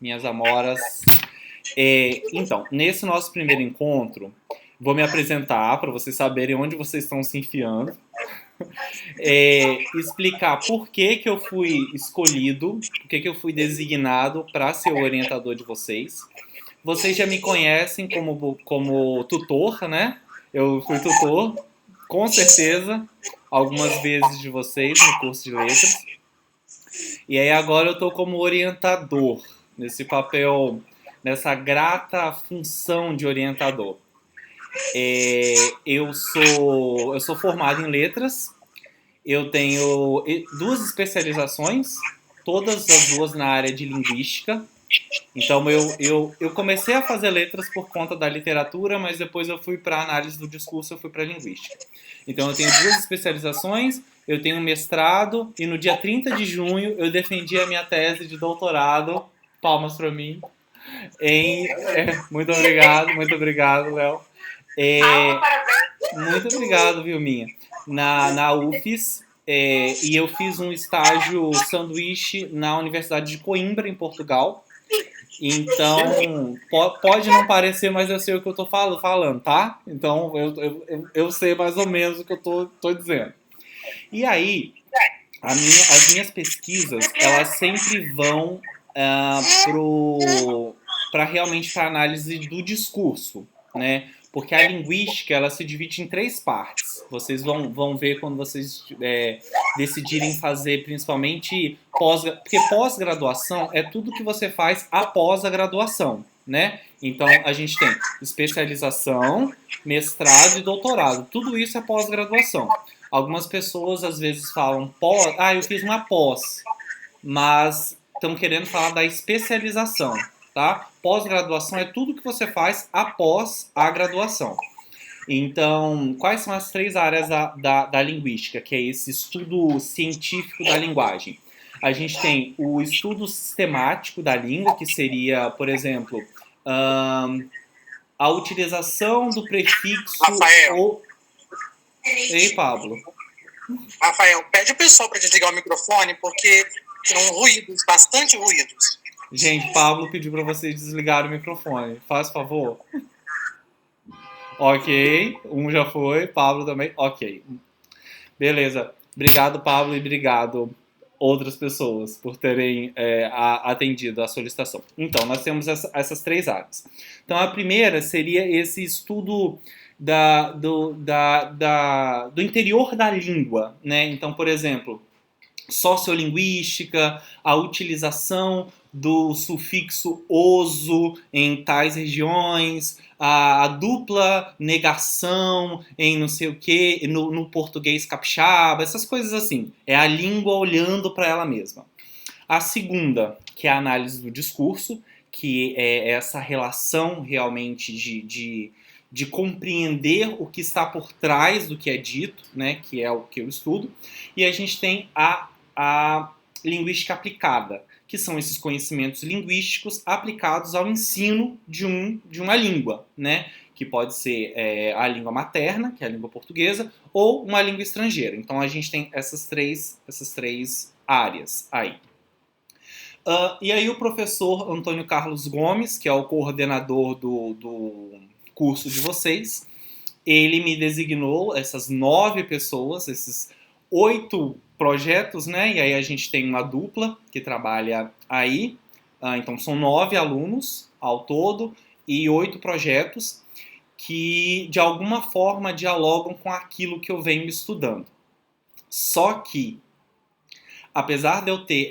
minhas amoras. Então, nesse nosso primeiro encontro, vou me apresentar para vocês saberem onde vocês estão se enfiando. Explicar por que que eu fui escolhido, por que que eu fui designado para ser o orientador de vocês. Vocês já me conhecem como tutor, né? Eu fui tutor, com certeza, algumas vezes de vocês no curso de letras. E aí agora eu estou como orientador, nesse papel, nessa grata função de orientador. Eu sou formado em letras, eu tenho duas especializações, todas as duas na área de linguística. Então eu comecei a fazer letras por conta da literatura, mas depois eu fui para a análise do discurso, eu fui para a linguística. Então eu tenho duas especializações, eu tenho um mestrado e no dia 30 de junho eu defendi a minha tese de doutorado, palmas para mim, muito obrigado, Léo. Muito obrigado, Vilminha. Na UFES, e eu fiz um estágio sanduíche na Universidade de Coimbra, em Portugal. Então, pode não parecer, mas eu sei o que eu tô falando, tá? Então, eu sei mais ou menos o que eu tô dizendo. E aí, as minhas pesquisas, elas sempre vão para realmente para análise do discurso, né? Porque a linguística, ela se divide em três partes. Vocês vão ver quando vocês decidirem fazer, principalmente porque pós-graduação é tudo que você faz após a graduação, né? Então, a gente tem especialização, mestrado e doutorado. Tudo isso é pós-graduação. Algumas pessoas às vezes falam eu fiz uma pós, mas estão querendo falar da especialização, tá? Pós-graduação é tudo que você faz após a graduação. Então, quais são as três áreas da linguística, que é esse estudo científico da linguagem? A gente tem o estudo sistemático da língua, que seria, por exemplo, a utilização do prefixo... Rafael. Ei, Pablo. Rafael, pede o pessoal para desligar o microfone, porque tem ruídos, bastante ruídos. Gente, Pablo pediu para vocês desligarem o microfone. Faz favor. Ok, um já foi, Pablo também. Ok. Beleza. Obrigado, Pablo, e obrigado outras pessoas por terem atendido a solicitação. Então, nós temos essas três áreas. Então, a primeira seria esse estudo do interior da língua, né? Então, por exemplo, sociolinguística, a utilização do sufixo oso em tais regiões, a dupla negação em não sei o que, no português capixaba, essas coisas assim. É a língua olhando para ela mesma. A segunda, que é a análise do discurso, que é essa relação realmente de compreender o que está por trás do que é dito, né, que é o que eu estudo. E a gente tem a linguística aplicada, que são esses conhecimentos linguísticos aplicados ao ensino de uma língua, né? Que pode ser a língua materna, que é a língua portuguesa, ou uma língua estrangeira. Então a gente tem essas três áreas aí. E aí o professor Antônio Carlos Gomes, que é o coordenador do curso de vocês, ele me designou essas 9 pessoas, esses 8 projetos, né? E aí a gente tem uma dupla que trabalha aí. Então são 9 alunos ao todo e 8 projetos que de alguma forma dialogam com aquilo que eu venho estudando. Só que, apesar de eu ter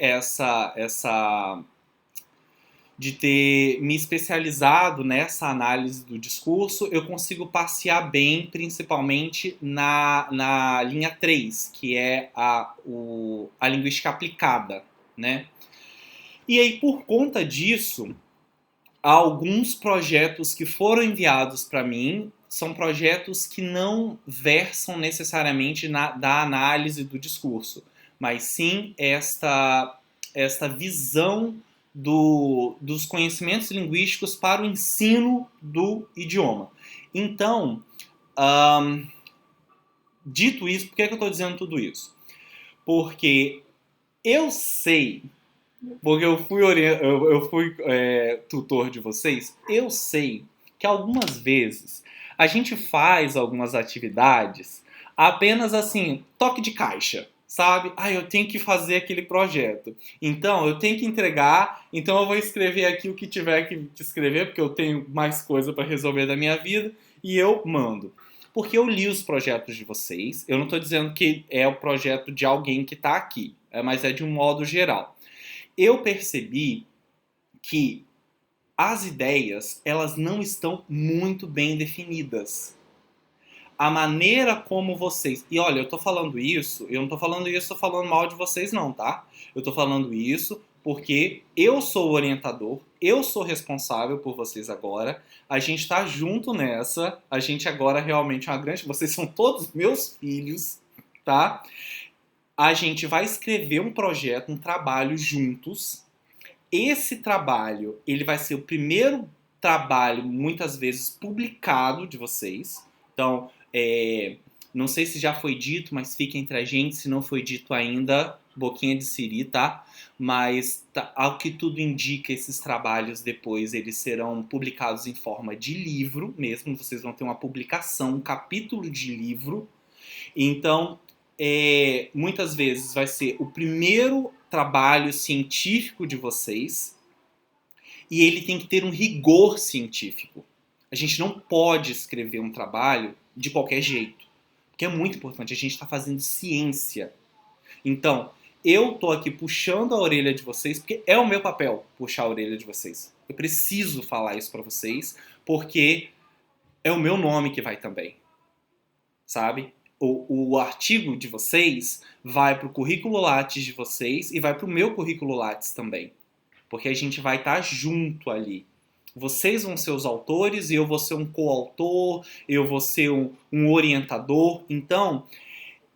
de ter me especializado nessa análise do discurso, eu consigo passear bem, principalmente na linha 3, que é a linguística aplicada, né? E aí, por conta disso, alguns projetos que foram enviados para mim são projetos que não versam necessariamente da análise do discurso, mas sim esta visão dos conhecimentos linguísticos para o ensino do idioma. Então, dito isso, por que eu estou dizendo tudo isso? Porque eu sei Porque eu fui tutor de vocês. Eu sei que algumas vezes a gente faz algumas atividades apenas assim, toque de caixa, sabe? Ah, eu tenho que fazer aquele projeto. Então, eu tenho que entregar, então eu vou escrever aqui o que tiver que escrever, porque eu tenho mais coisa para resolver da minha vida, e eu mando. Porque eu li os projetos de vocês, eu não estou dizendo que é o projeto de alguém que está aqui, mas é de um modo geral. Eu percebi que as ideias, elas não estão muito bem definidas. A maneira como vocês... E olha, eu tô falando isso, eu não tô falando isso falando mal de vocês não, tá? Eu tô falando isso porque eu sou o orientador, eu sou responsável por vocês agora, a gente tá junto nessa, a gente agora realmente é uma grande... Vocês são todos meus filhos, tá? A gente vai escrever um projeto, um trabalho juntos. Esse trabalho, ele vai ser o primeiro trabalho, muitas vezes, publicado de vocês. Então, não sei se já foi dito, mas fica entre a gente, se não foi dito ainda, boquinha de siri, tá? Mas, ao que tudo indica, esses trabalhos depois, eles serão publicados em forma de livro mesmo, vocês vão ter uma publicação, um capítulo de livro. Então, muitas vezes vai ser o primeiro trabalho científico de vocês e ele tem que ter um rigor científico. A gente não pode escrever um trabalho de qualquer jeito, porque é muito importante, a gente está fazendo ciência. Então, eu tô aqui puxando a orelha de vocês, porque é o meu papel puxar a orelha de vocês. Eu preciso falar isso para vocês, porque é o meu nome que vai também, sabe? O artigo de vocês vai para o currículo Lattes de vocês e vai para o meu currículo Lattes também. Porque a gente vai estar junto ali. Vocês vão ser os autores e eu vou ser um coautor, eu vou ser um orientador. Então,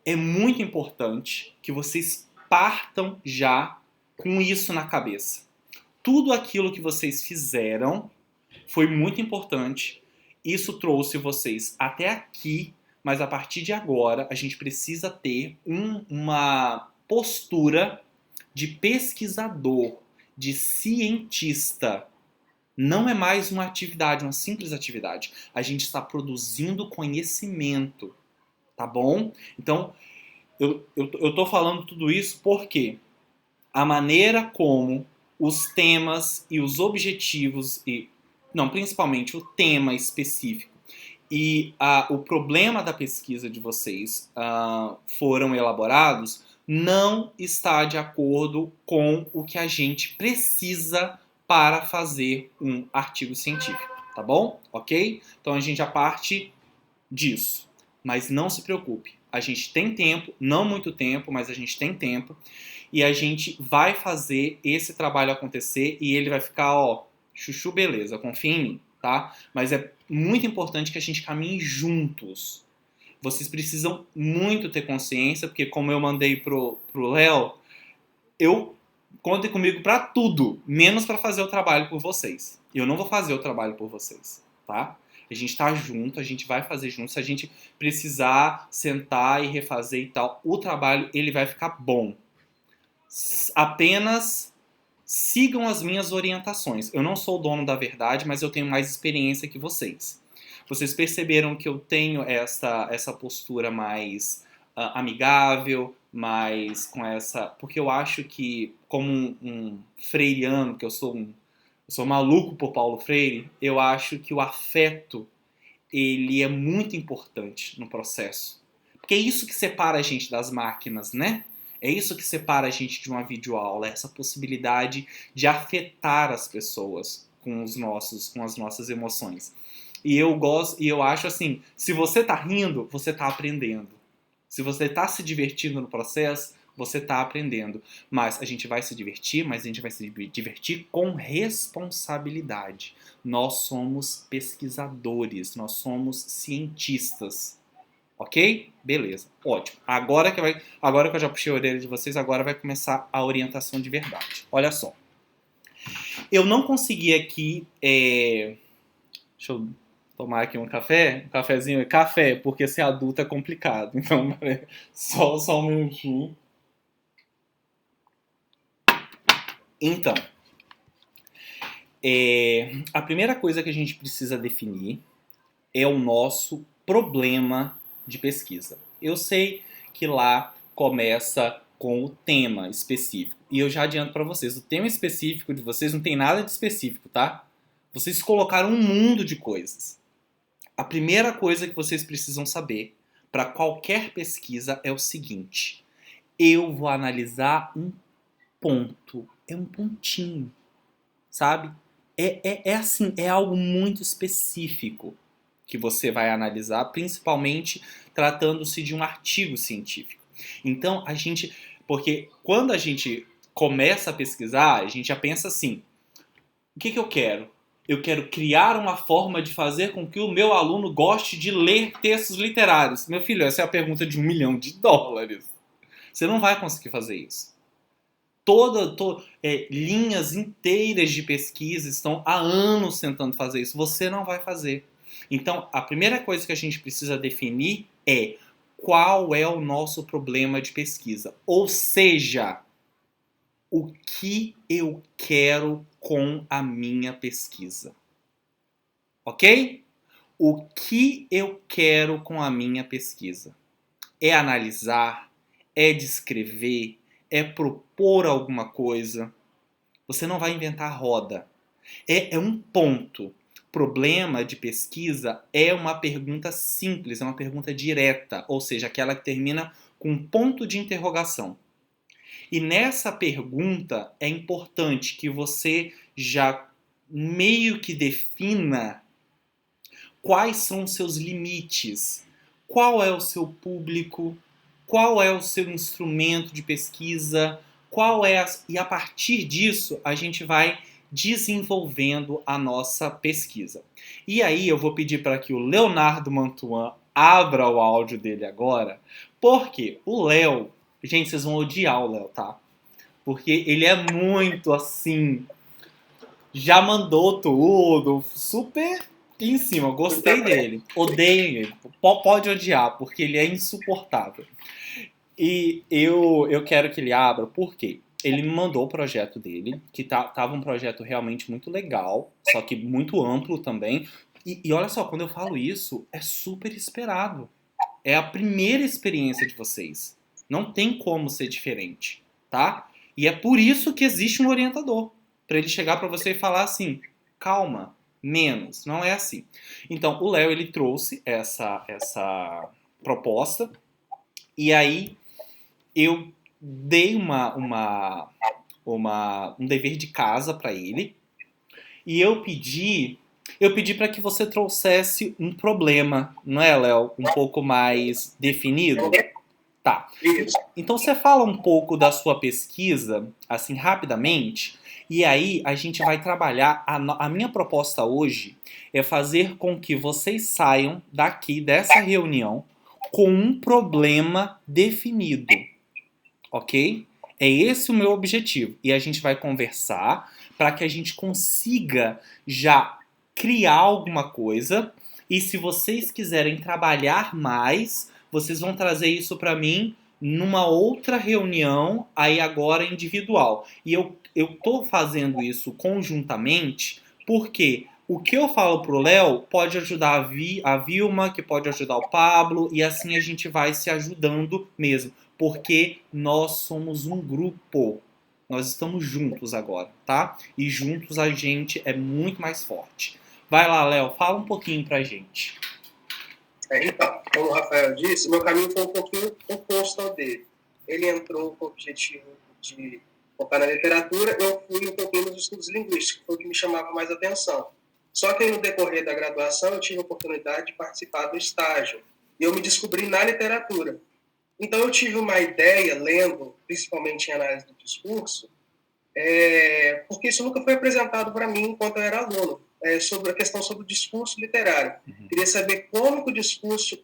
é muito importante que vocês partam já com isso na cabeça. Tudo aquilo que vocês fizeram foi muito importante. Isso trouxe vocês até aqui, mas a partir de agora a gente precisa ter uma postura de pesquisador, de cientista. Não é mais uma atividade, uma simples atividade. A gente está produzindo conhecimento, tá bom? Então, eu tô falando tudo isso porque a maneira como os temas e os objetivos, não, principalmente o tema específico e o problema da pesquisa de vocês foram elaborados, não está de acordo com o que a gente precisa para fazer um artigo científico, tá bom? Ok? Então a gente já parte disso. Mas não se preocupe, a gente tem tempo, não muito tempo, mas a gente tem tempo, e a gente vai fazer esse trabalho acontecer e ele vai ficar, ó, chuchu beleza, confia em mim, tá? Mas é muito importante que a gente caminhe juntos. Vocês precisam muito ter consciência, porque como eu mandei pro Léo, eu contem comigo para tudo, menos para fazer o trabalho por vocês. Eu não vou fazer o trabalho por vocês, tá? A gente tá junto, a gente vai fazer junto. Se a gente precisar sentar e refazer e tal, o trabalho ele vai ficar bom. Apenas sigam as minhas orientações. Eu não sou o dono da verdade, mas eu tenho mais experiência que vocês. Vocês perceberam que eu tenho essa postura mais amigável, mais com essa... Porque eu acho que, como um freiriano, que eu sou maluco por Paulo Freire, eu acho que o afeto ele é muito importante no processo. Porque é isso que separa a gente das máquinas, né? É isso que separa a gente de uma videoaula, essa possibilidade de afetar as pessoas com as nossas emoções. E eu gosto, e eu acho assim, se você tá rindo, você tá aprendendo. Se você tá se divertindo no processo, você tá aprendendo. Mas a gente vai se divertir, mas a gente vai se divertir com responsabilidade. Nós somos pesquisadores, nós somos cientistas. Ok? Beleza, ótimo. Agora que eu já puxei a orelha de vocês, agora vai começar a orientação de verdade. Olha só. Eu não consegui aqui. Deixa eu tomar aqui um café. Um cafezinho. Café, porque ser adulto é complicado. Então, só um minutinho. Então, a primeira coisa que a gente precisa definir é o nosso problema de pesquisa. Eu sei que lá começa com o tema específico. E eu já adianto para vocês, o tema específico de vocês não tem nada de específico, tá? Vocês colocaram um mundo de coisas. A primeira coisa que vocês precisam saber para qualquer pesquisa é o seguinte: eu vou analisar um ponto, é um pontinho, sabe? É assim, é algo muito específico que você vai analisar, principalmente tratando-se de um artigo científico. Então, porque quando a gente começa a pesquisar, a gente já pensa assim: o que eu quero? Eu quero criar uma forma de fazer com que o meu aluno goste de ler textos literários. Meu filho, essa é a pergunta de $1 milhão. Você não vai conseguir fazer isso. Linhas inteiras de pesquisa estão há anos tentando fazer isso. Você não vai fazer. Então, a primeira coisa que a gente precisa definir é qual é o nosso problema de pesquisa. Ou seja, o que eu quero com a minha pesquisa. Ok? O que eu quero com a minha pesquisa? É analisar? É descrever? É propor alguma coisa? Você não vai inventar a roda. É um ponto. Problema de pesquisa é uma pergunta simples, é uma pergunta direta, ou seja, aquela que termina com um ponto de interrogação. E nessa pergunta é importante que você já meio que defina quais são os seus limites, qual é o seu público, qual é o seu instrumento de pesquisa, e a partir disso a gente vai desenvolvendo a nossa pesquisa. E aí eu vou pedir para que o Leonardo Mantuan abra o áudio dele agora, porque o Léo, gente, vocês vão odiar o Léo, tá? Porque ele é muito assim, já mandou tudo, super em cima, gostei dele, odeiem ele, pode odiar, porque ele é insuportável. E eu quero que ele abra, porque ele me mandou o projeto dele, que tava um projeto realmente muito legal, só que muito amplo também. E olha só, quando eu falo isso, é super esperado. É a primeira experiência de vocês. Não tem como ser diferente, tá? E é por isso que existe um orientador. Para ele chegar para você e falar assim, calma, menos. Não é assim. Então, o Léo, ele trouxe essa proposta. E aí, eu dei um dever de casa para ele. E eu pedi para que você trouxesse um problema, não é, Léo? Um pouco mais definido. Tá. Então você fala um pouco da sua pesquisa, assim, rapidamente, e aí a gente vai trabalhar. A minha proposta hoje é fazer com que vocês saiam daqui, dessa reunião, com um problema definido. Ok? É esse o meu objetivo. E a gente vai conversar para que a gente consiga já criar alguma coisa. E se vocês quiserem trabalhar mais, vocês vão trazer isso para mim numa outra reunião, aí agora individual. E eu tô fazendo isso conjuntamente porque o que eu falo pro Léo pode ajudar a Vilma, que pode ajudar o Pablo, e assim a gente vai se ajudando mesmo. Porque nós somos um grupo. Nós estamos juntos agora, tá? E juntos a gente é muito mais forte. Vai lá, Léo, fala um pouquinho pra gente. Então, como o Rafael disse, meu caminho foi um pouquinho oposto ao dele. Ele entrou com o objetivo de focar na literatura, eu fui um pouquinho nos estudos linguísticos, foi o que me chamava mais atenção. Só que no decorrer da graduação eu tive a oportunidade de participar do estágio, e eu me descobri na literatura. Então eu tive uma ideia, lendo, principalmente em análise do discurso, porque isso nunca foi apresentado para mim enquanto eu era aluno, sobre a questão sobre o discurso literário. Queria saber como que o discurso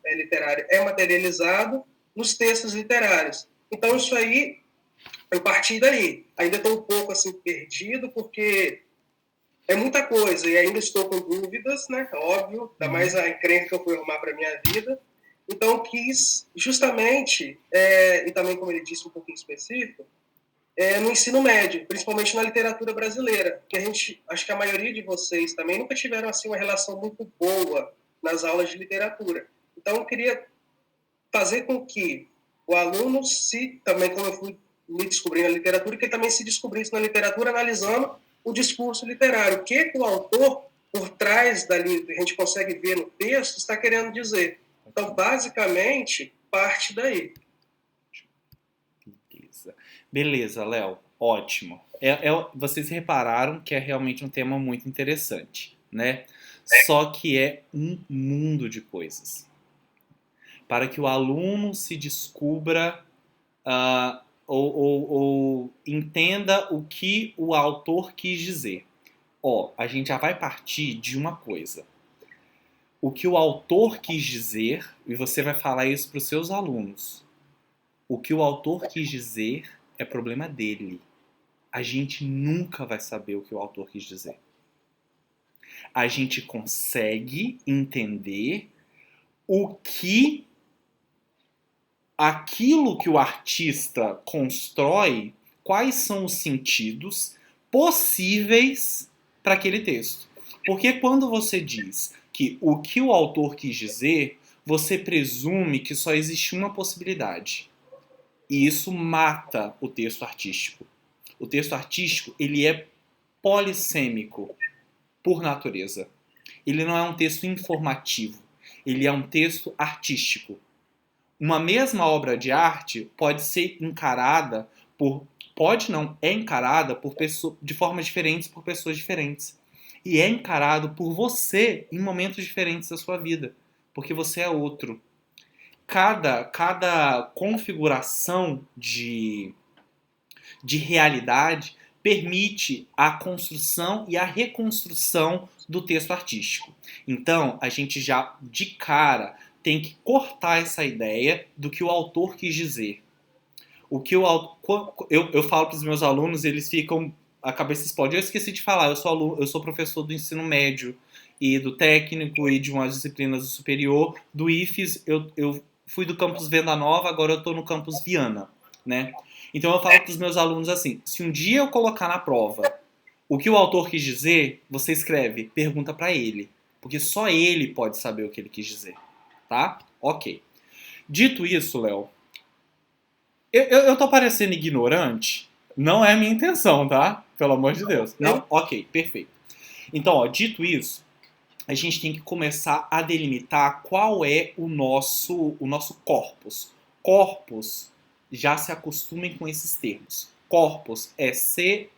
literário é materializado nos textos literários. Então isso aí, eu parti daí. Ainda estou um pouco assim perdido, porque é muita coisa e ainda estou com dúvidas, né? Óbvio, ainda mais a encrenca que eu fui arrumar para minha vida. Então, quis justamente, e também, como ele disse, um pouquinho específico, no ensino médio, principalmente na literatura brasileira, que acho que a maioria de vocês também nunca tiveram assim uma relação muito boa nas aulas de literatura. Então, eu queria fazer com que o aluno também como eu fui me descobrir na literatura, que ele também se descobrisse na literatura analisando o discurso literário. O que o autor, por trás dali, que a gente consegue ver no texto, está querendo dizer. Então, basicamente, parte daí. Beleza, Léo. Ótimo. Vocês repararam que é realmente um tema muito interessante, né? Só que é um mundo de coisas. Para que o aluno se descubra ou entenda o que o autor quis dizer. A gente já vai partir de uma coisa. O que o autor quis dizer, e você vai falar isso para os seus alunos. O que o autor quis dizer é problema dele. A gente nunca vai saber o que o autor quis dizer. A gente consegue entender o que aquilo que o artista constrói, quais são os sentidos possíveis para aquele texto. Porque quando você diz que o que o autor quis dizer, você presume que só existe uma possibilidade. E isso mata o texto artístico. O texto artístico, ele é polissêmico por natureza. Ele não é um texto informativo. Ele é um texto artístico. Uma mesma obra de arte pode ser encarada é encarada de formas diferentes por pessoas diferentes. E é encarado por você em momentos diferentes da sua vida. Porque você é outro. Cada configuração de realidade permite a construção e a reconstrução do texto artístico. Então, a gente já, de cara, tem que cortar essa ideia do que o autor quis dizer. O que eu falo para os meus alunos, eles ficam, a cabeça explode. Eu esqueci de falar, eu sou professor do ensino médio e do técnico e de umas disciplinas do superior. Do IFES, eu fui do campus Venda Nova, agora eu estou no campus Viana, né? Então eu falo para os meus alunos assim, se um dia eu colocar na prova o que o autor quis dizer, você escreve, pergunta para ele. Porque só ele pode saber o que ele quis dizer. Tá? Ok. Dito isso, Léo, eu tô parecendo ignorante? Não é a minha intenção, tá? Pelo amor de Deus. Não? Ok, perfeito. Então, dito isso, a gente tem que começar a delimitar qual é o nosso corpus. Corpus, já se acostumem com esses termos. Corpus é C-O-R-P-U-S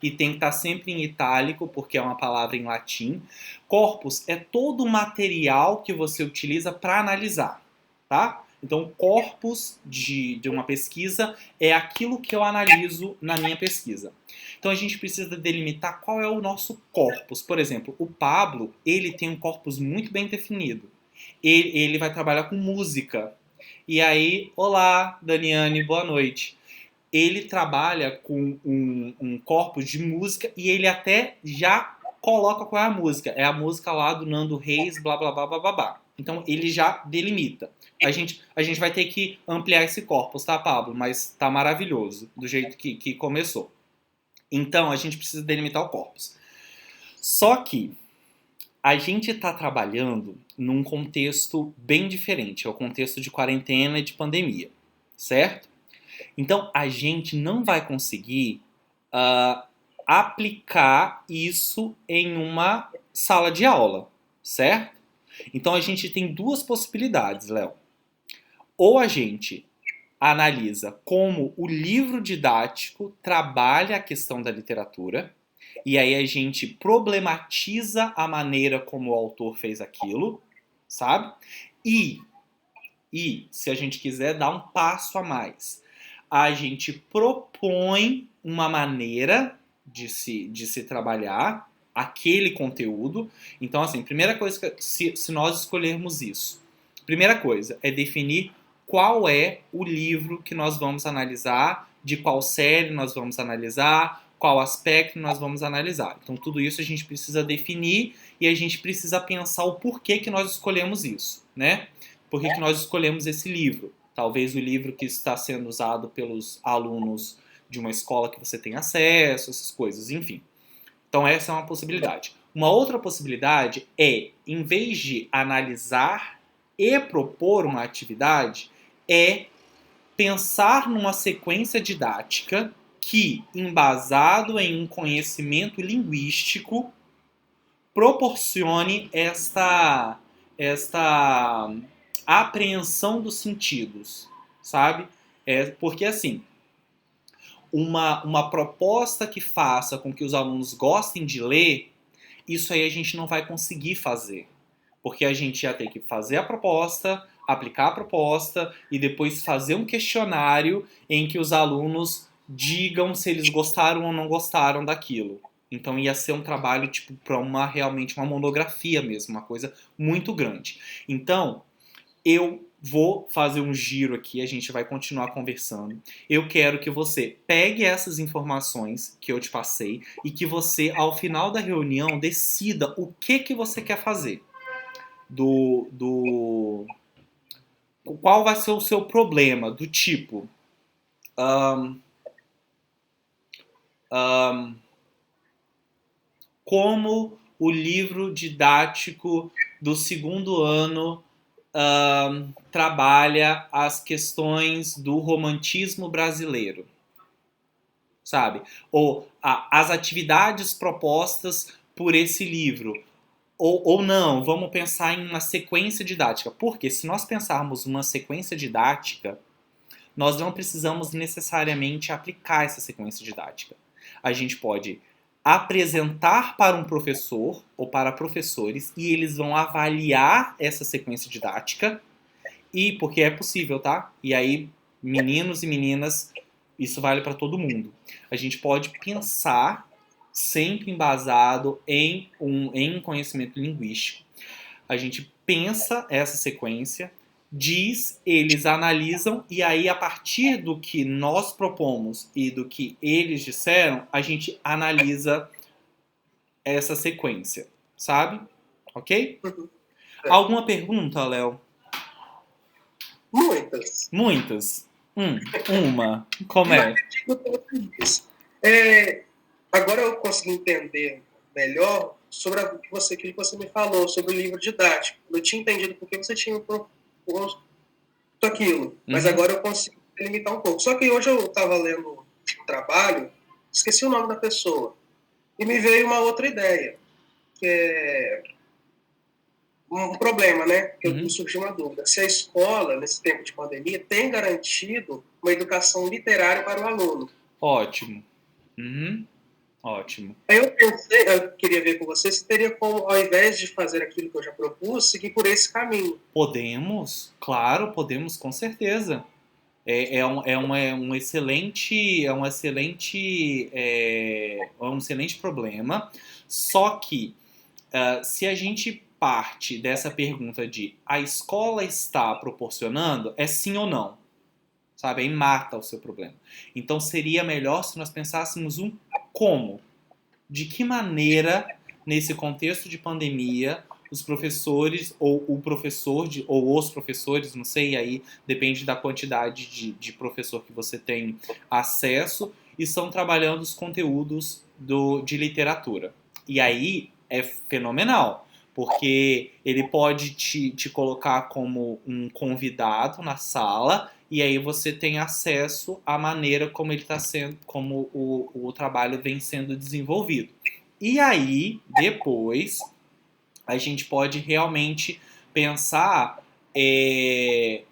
e tem que estar sempre em itálico porque é uma palavra em latim. Corpus é todo o material que você utiliza para analisar, tá? Então, corpus de uma pesquisa é aquilo que eu analiso na minha pesquisa. Então, a gente precisa delimitar qual é o nosso corpus. Por exemplo, o Pablo, ele tem um corpus muito bem definido. Ele vai trabalhar com música. E aí, olá, Daniane, boa noite. Ele trabalha com um corpus de música e ele até já coloca qual é a música. É a música lá do Nando Reis, blá, blá, blá, blá, blá, blá. Então, ele já delimita. A gente vai ter que ampliar esse corpus, tá, Pablo? Mas tá maravilhoso, do jeito que começou. Então, a gente precisa delimitar o corpus. Só que a gente está trabalhando num contexto bem diferente. É o contexto de quarentena e de pandemia, certo? Então, a gente não vai conseguir aplicar isso em uma sala de aula, certo? Então, a gente tem duas possibilidades, Léo. Ou a gente analisa como o livro didático trabalha a questão da literatura, e aí a gente problematiza a maneira como o autor fez aquilo, sabe? E se a gente quiser dar um passo a mais, a gente propõe uma maneira de se trabalhar aquele conteúdo. Então, assim, primeira coisa, se nós escolhermos isso, primeira coisa é definir qual é o livro que nós vamos analisar, de qual série nós vamos analisar, qual aspecto nós vamos analisar. Então, tudo isso a gente precisa definir e a gente precisa pensar o porquê que nós escolhemos isso, né? Por que nós escolhemos esse livro. Talvez o livro que está sendo usado pelos alunos de uma escola que você tem acesso, essas coisas, enfim. Então essa é uma possibilidade. Uma outra possibilidade é, em vez de analisar e propor uma atividade, é pensar numa sequência didática que, embasado em um conhecimento linguístico, proporcione esta apreensão dos sentidos, sabe? Porque assim, uma proposta que faça com que os alunos gostem de ler, isso aí a gente não vai conseguir fazer. Porque a gente ia ter que fazer a proposta, aplicar a proposta e depois fazer um questionário em que os alunos digam se eles gostaram ou não gostaram daquilo. Então ia ser um trabalho tipo para realmente uma monografia mesmo, uma coisa muito grande. Então, eu vou fazer um giro aqui, a gente vai continuar conversando. Eu quero que você pegue essas informações que eu te passei e que você, ao final da reunião, decida o que você quer fazer. Qual vai ser o seu problema, do tipo... como o livro didático do segundo ano trabalha as questões do romantismo brasileiro, sabe? Ou as atividades propostas por esse livro. Ou não, vamos pensar em uma sequência didática. Porque se nós pensarmos uma sequência didática, nós não precisamos necessariamente aplicar essa sequência didática. A gente pode apresentar para um professor ou para professores e eles vão avaliar essa sequência didática, e porque é possível, tá? E aí, meninos e meninas, isso vale para todo mundo. A gente pode pensar sempre embasado em um conhecimento linguístico. A gente pensa essa sequência, eles analisam, e aí a partir do que nós propomos e do que eles disseram, a gente analisa essa sequência, sabe? Ok? Alguma pergunta, Léo? Muitas. Muitas? Uma. Como é? Agora eu consegui entender melhor sobre o que você me falou sobre o livro didático. Eu tinha entendido porque você tinha proposto aquilo, mas agora eu consigo limitar um pouco. Só que hoje eu estava lendo um trabalho, esqueci o nome da pessoa, e me veio uma outra ideia, que é um problema, né? Que me surgiu uma dúvida. Se a escola, nesse tempo de pandemia, tem garantido uma educação literária para o aluno. Ótimo. Ótimo. Aí eu queria ver com você se teria como, ao invés de fazer aquilo que eu já propus, seguir por esse caminho. Podemos, claro, podemos, com certeza. É um excelente problema. Só que se a gente parte dessa pergunta de a escola está proporcionando, é sim ou não, sabe? Aí mata o seu problema. Então seria melhor se nós pensássemos como, de que maneira, nesse contexto de pandemia, os professores, ou o professor, ou os professores, não sei, aí depende da quantidade de professor que você tem acesso, estão trabalhando os conteúdos de literatura. E aí é fenomenal, porque ele pode te colocar como um convidado na sala, e aí você tem acesso à maneira como ele está sendo, como o trabalho vem sendo desenvolvido. E aí, depois, a gente pode realmente pensar.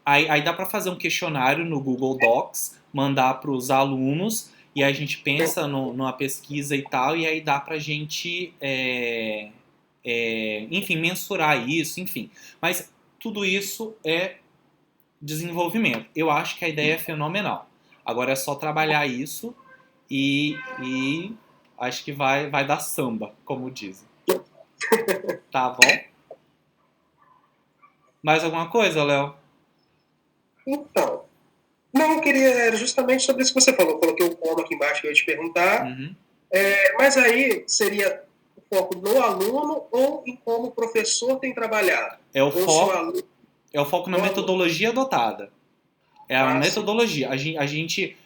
Aí dá para fazer um questionário no Google Docs, mandar para os alunos, e a gente pensa numa pesquisa e tal, e aí dá para a gente, enfim, mensurar isso, enfim. Mas tudo isso é desenvolvimento. Eu acho que a ideia é fenomenal. Agora é só trabalhar isso e acho que vai dar samba, como dizem. Tá bom? Mais alguma coisa, Léo? Então, não, eu queria, era justamente sobre isso que você falou. Eu coloquei o como aqui embaixo que eu ia te perguntar. Mas aí seria o foco no aluno ou em como o professor tem trabalhado? É o foco na metodologia adotada. É a Sim. metodologia. A gente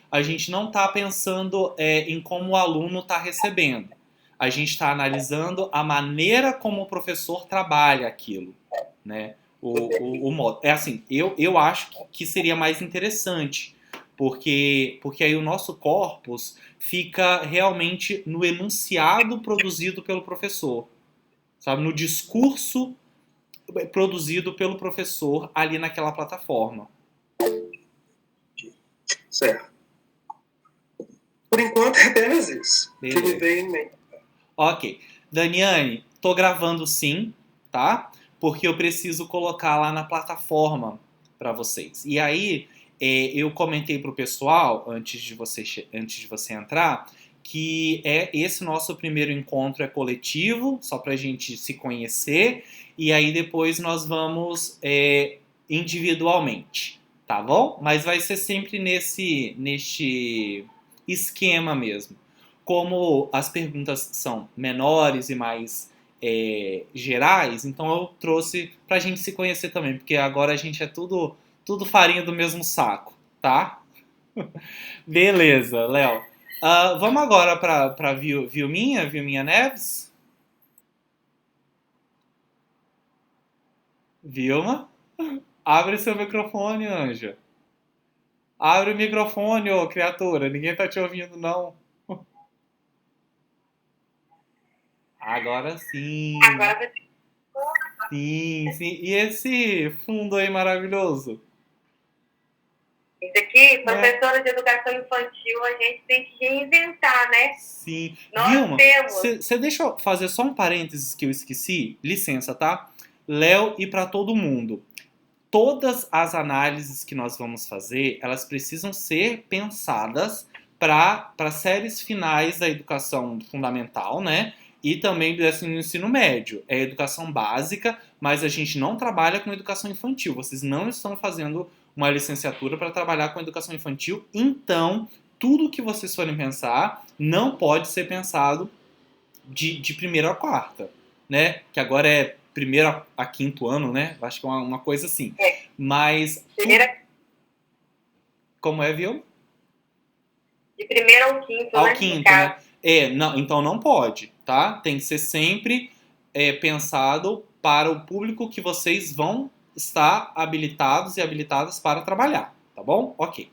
não está pensando em como o aluno está recebendo. A gente está analisando a maneira como o professor trabalha aquilo, né? O modo. É assim, eu acho que seria mais interessante, porque aí o nosso corpus fica realmente no enunciado produzido pelo professor, sabe? No discurso produzido pelo professor ali naquela plataforma. Certo. Por enquanto é apenas isso. Que me Beleza. veio em mente. Ok. Daniane, tô gravando sim, tá? Porque eu preciso colocar lá na plataforma para vocês. E aí, eu comentei pro pessoal, antes de você entrar, que esse nosso primeiro encontro é coletivo, só pra gente se conhecer, e aí depois nós vamos individualmente, tá bom? Mas vai ser sempre neste esquema mesmo. Como as perguntas são menores e mais gerais, então eu trouxe pra gente se conhecer também, porque agora a gente é tudo farinha do mesmo saco, tá? Beleza, Léo. Vamos agora pra Vilminha Neves? Vilma? Abre seu microfone, Anja. Abre o microfone, ô criatura. Ninguém tá te ouvindo, não. Agora sim. Agora vai ter Sim, sim. E esse fundo aí maravilhoso? isso aqui, Né? professora de educação infantil, a gente tem que reinventar, né? Sim. Nós Vilma, temos. você deixa eu fazer só um parênteses que eu esqueci? Licença, tá? Léo e para todo mundo. Todas as análises que nós vamos fazer, elas precisam ser pensadas para séries finais da educação fundamental, né? E também do ensino médio. É educação básica, mas a gente não trabalha com educação infantil. Vocês não estão fazendo uma licenciatura para trabalhar com educação infantil, então tudo que vocês forem pensar não pode ser pensado de primeiro a quarta, né? Que agora é primeiro a quinto ano, né? Acho que é uma coisa assim. É. Mas, como é, viu? De primeiro ao quinto, Ao né? No quinto, caso. né? Não, então não pode, tá? Tem que ser sempre pensado para o público que vocês vão estar habilitados e habilitadas para trabalhar, tá bom? Ok.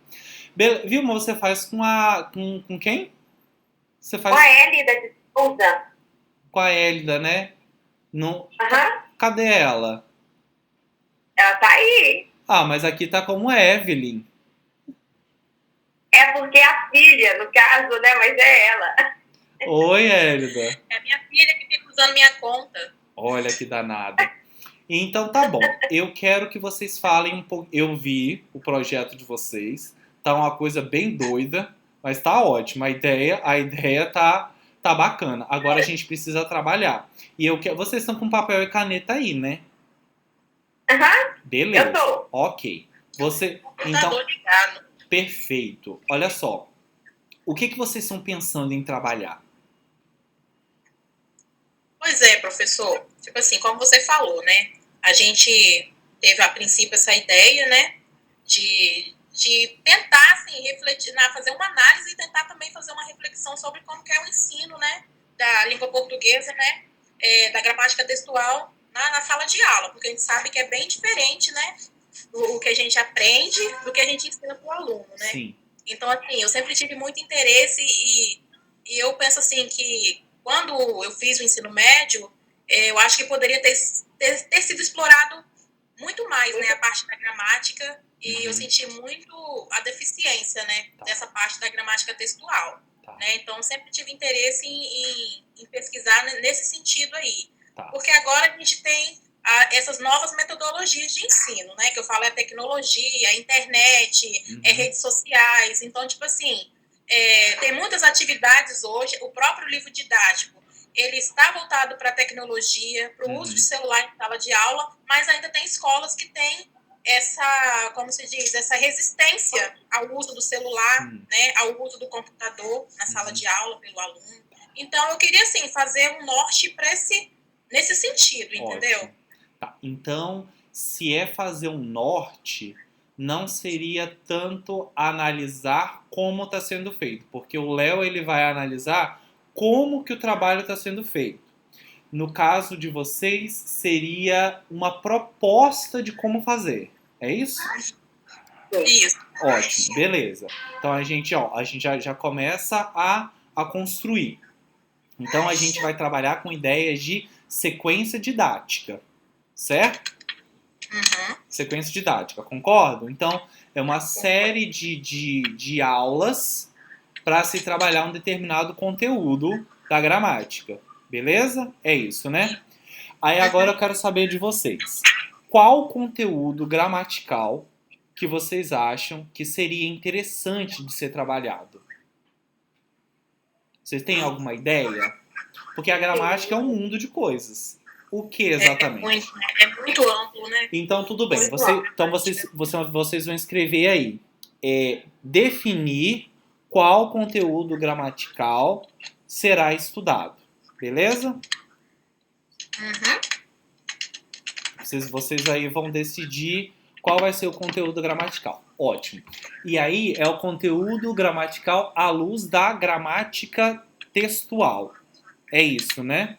Vilma, você faz com quem? Você Com a faz L da Souza. com a Hélida, né? Não, Aham. cadê ela? Ela tá aí. Ah, mas aqui tá como Evelyn. É porque é a filha, no caso, né? Mas é ela. Oi, Hélida. É a minha filha que fica usando minha conta. Olha que danada. Então tá bom. Eu quero que vocês falem um pouco. Eu vi o projeto de vocês. Tá uma coisa bem doida, mas tá ótimo. A ideia tá bacana. Agora a gente precisa trabalhar. E eu quero. Vocês estão com papel e caneta aí, né? Aham. Beleza. Eu tô. Ok. Você. Então, perfeito. Olha só. O que vocês estão pensando em trabalhar? Pois é, professor. Tipo assim, como você falou, né? A gente teve a princípio essa ideia, né? De tentar, assim, refletir, fazer uma análise e tentar também fazer uma reflexão sobre como que é o ensino, né? Da língua portuguesa, né? Da gramática textual na sala de aula, porque a gente sabe que é bem diferente, né? O que a gente aprende do que a gente ensina para o aluno, né? Sim. Então, assim, eu sempre tive muito interesse e eu penso, assim, que quando eu fiz o ensino médio, eu acho que poderia ter sido explorado muito mais, né, a parte da gramática, e eu senti muito a deficiência, né, dessa parte da gramática textual. Né? Então, sempre tive interesse em pesquisar nesse sentido aí. Porque agora a gente tem essas novas metodologias de ensino, né? Que eu falo é tecnologia, internet, redes sociais. Então, tipo assim, tem muitas atividades hoje. O próprio livro didático, ele está voltado para a tecnologia, para o uso de celular em sala de aula, mas ainda tem escolas que têm essa, como se diz, essa resistência ao uso do celular, né, ao uso do computador na sala de aula pelo aluno. Então, eu queria, assim, fazer um norte para nesse sentido, entendeu? Ótimo. Tá. Então, se é fazer um norte, não seria tanto analisar como está sendo feito, porque o Léo ele vai analisar como que o trabalho está sendo feito. No caso de vocês, seria uma proposta de como fazer. É isso? Isso. Ótimo, beleza. Então a gente já começa a construir. Então a gente vai trabalhar com ideias de sequência didática, certo? Uhum. Sequência didática, concordo? Então é uma série de aulas para se trabalhar um determinado conteúdo da gramática, beleza? É isso, né? Aí agora eu quero saber de vocês. Qual conteúdo gramatical que vocês acham que seria interessante de ser trabalhado? Vocês têm alguma ideia? Porque a gramática é um mundo de coisas. O que exatamente? É muito amplo, né? Então, tudo bem. Vocês vão escrever aí. Definir qual conteúdo gramatical será estudado. Beleza? Uhum. Vocês aí vão decidir qual vai ser o conteúdo gramatical. Ótimo. E aí é o conteúdo gramatical à luz da gramática textual. É isso, né?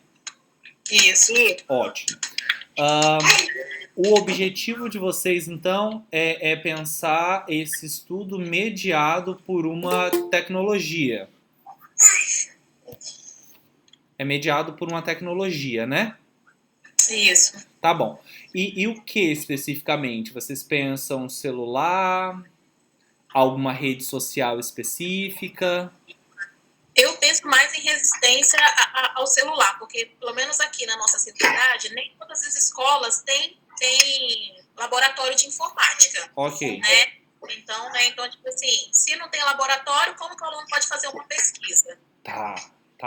Isso. Ótimo. O objetivo de vocês, então, é pensar esse estudo mediado por uma tecnologia. É mediado por uma tecnologia, né? Isso. Tá bom. E o que especificamente? Vocês pensam celular? Alguma rede social específica? Eu penso mais em resistência ao celular, porque, pelo menos aqui na nossa cidade, nem todas as escolas têm laboratório de informática. Ok. Né? Então, tipo assim, se não tem laboratório, como que o aluno pode fazer uma pesquisa? Tá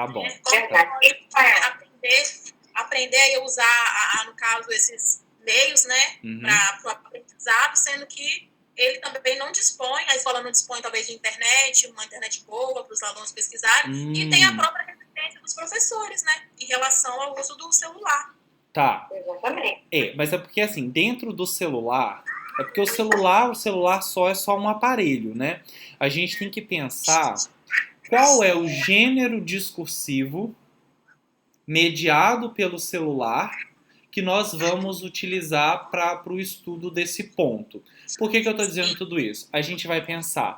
bom. Como que ele pode aprender a usar, no caso, esses meios, né, para o aprendizado, sendo que ele também não dispõe, a escola não dispõe talvez de internet, uma internet boa para os alunos pesquisarem, e tem a própria resistência dos professores, né, em relação ao uso do celular. Tá. Exatamente. Mas é porque assim, dentro do celular, é porque o celular é só um aparelho, né? A gente tem que pensar qual é o gênero discursivo mediado pelo celular que nós vamos utilizar para o estudo desse ponto. Por que eu estou dizendo tudo isso? A gente vai pensar,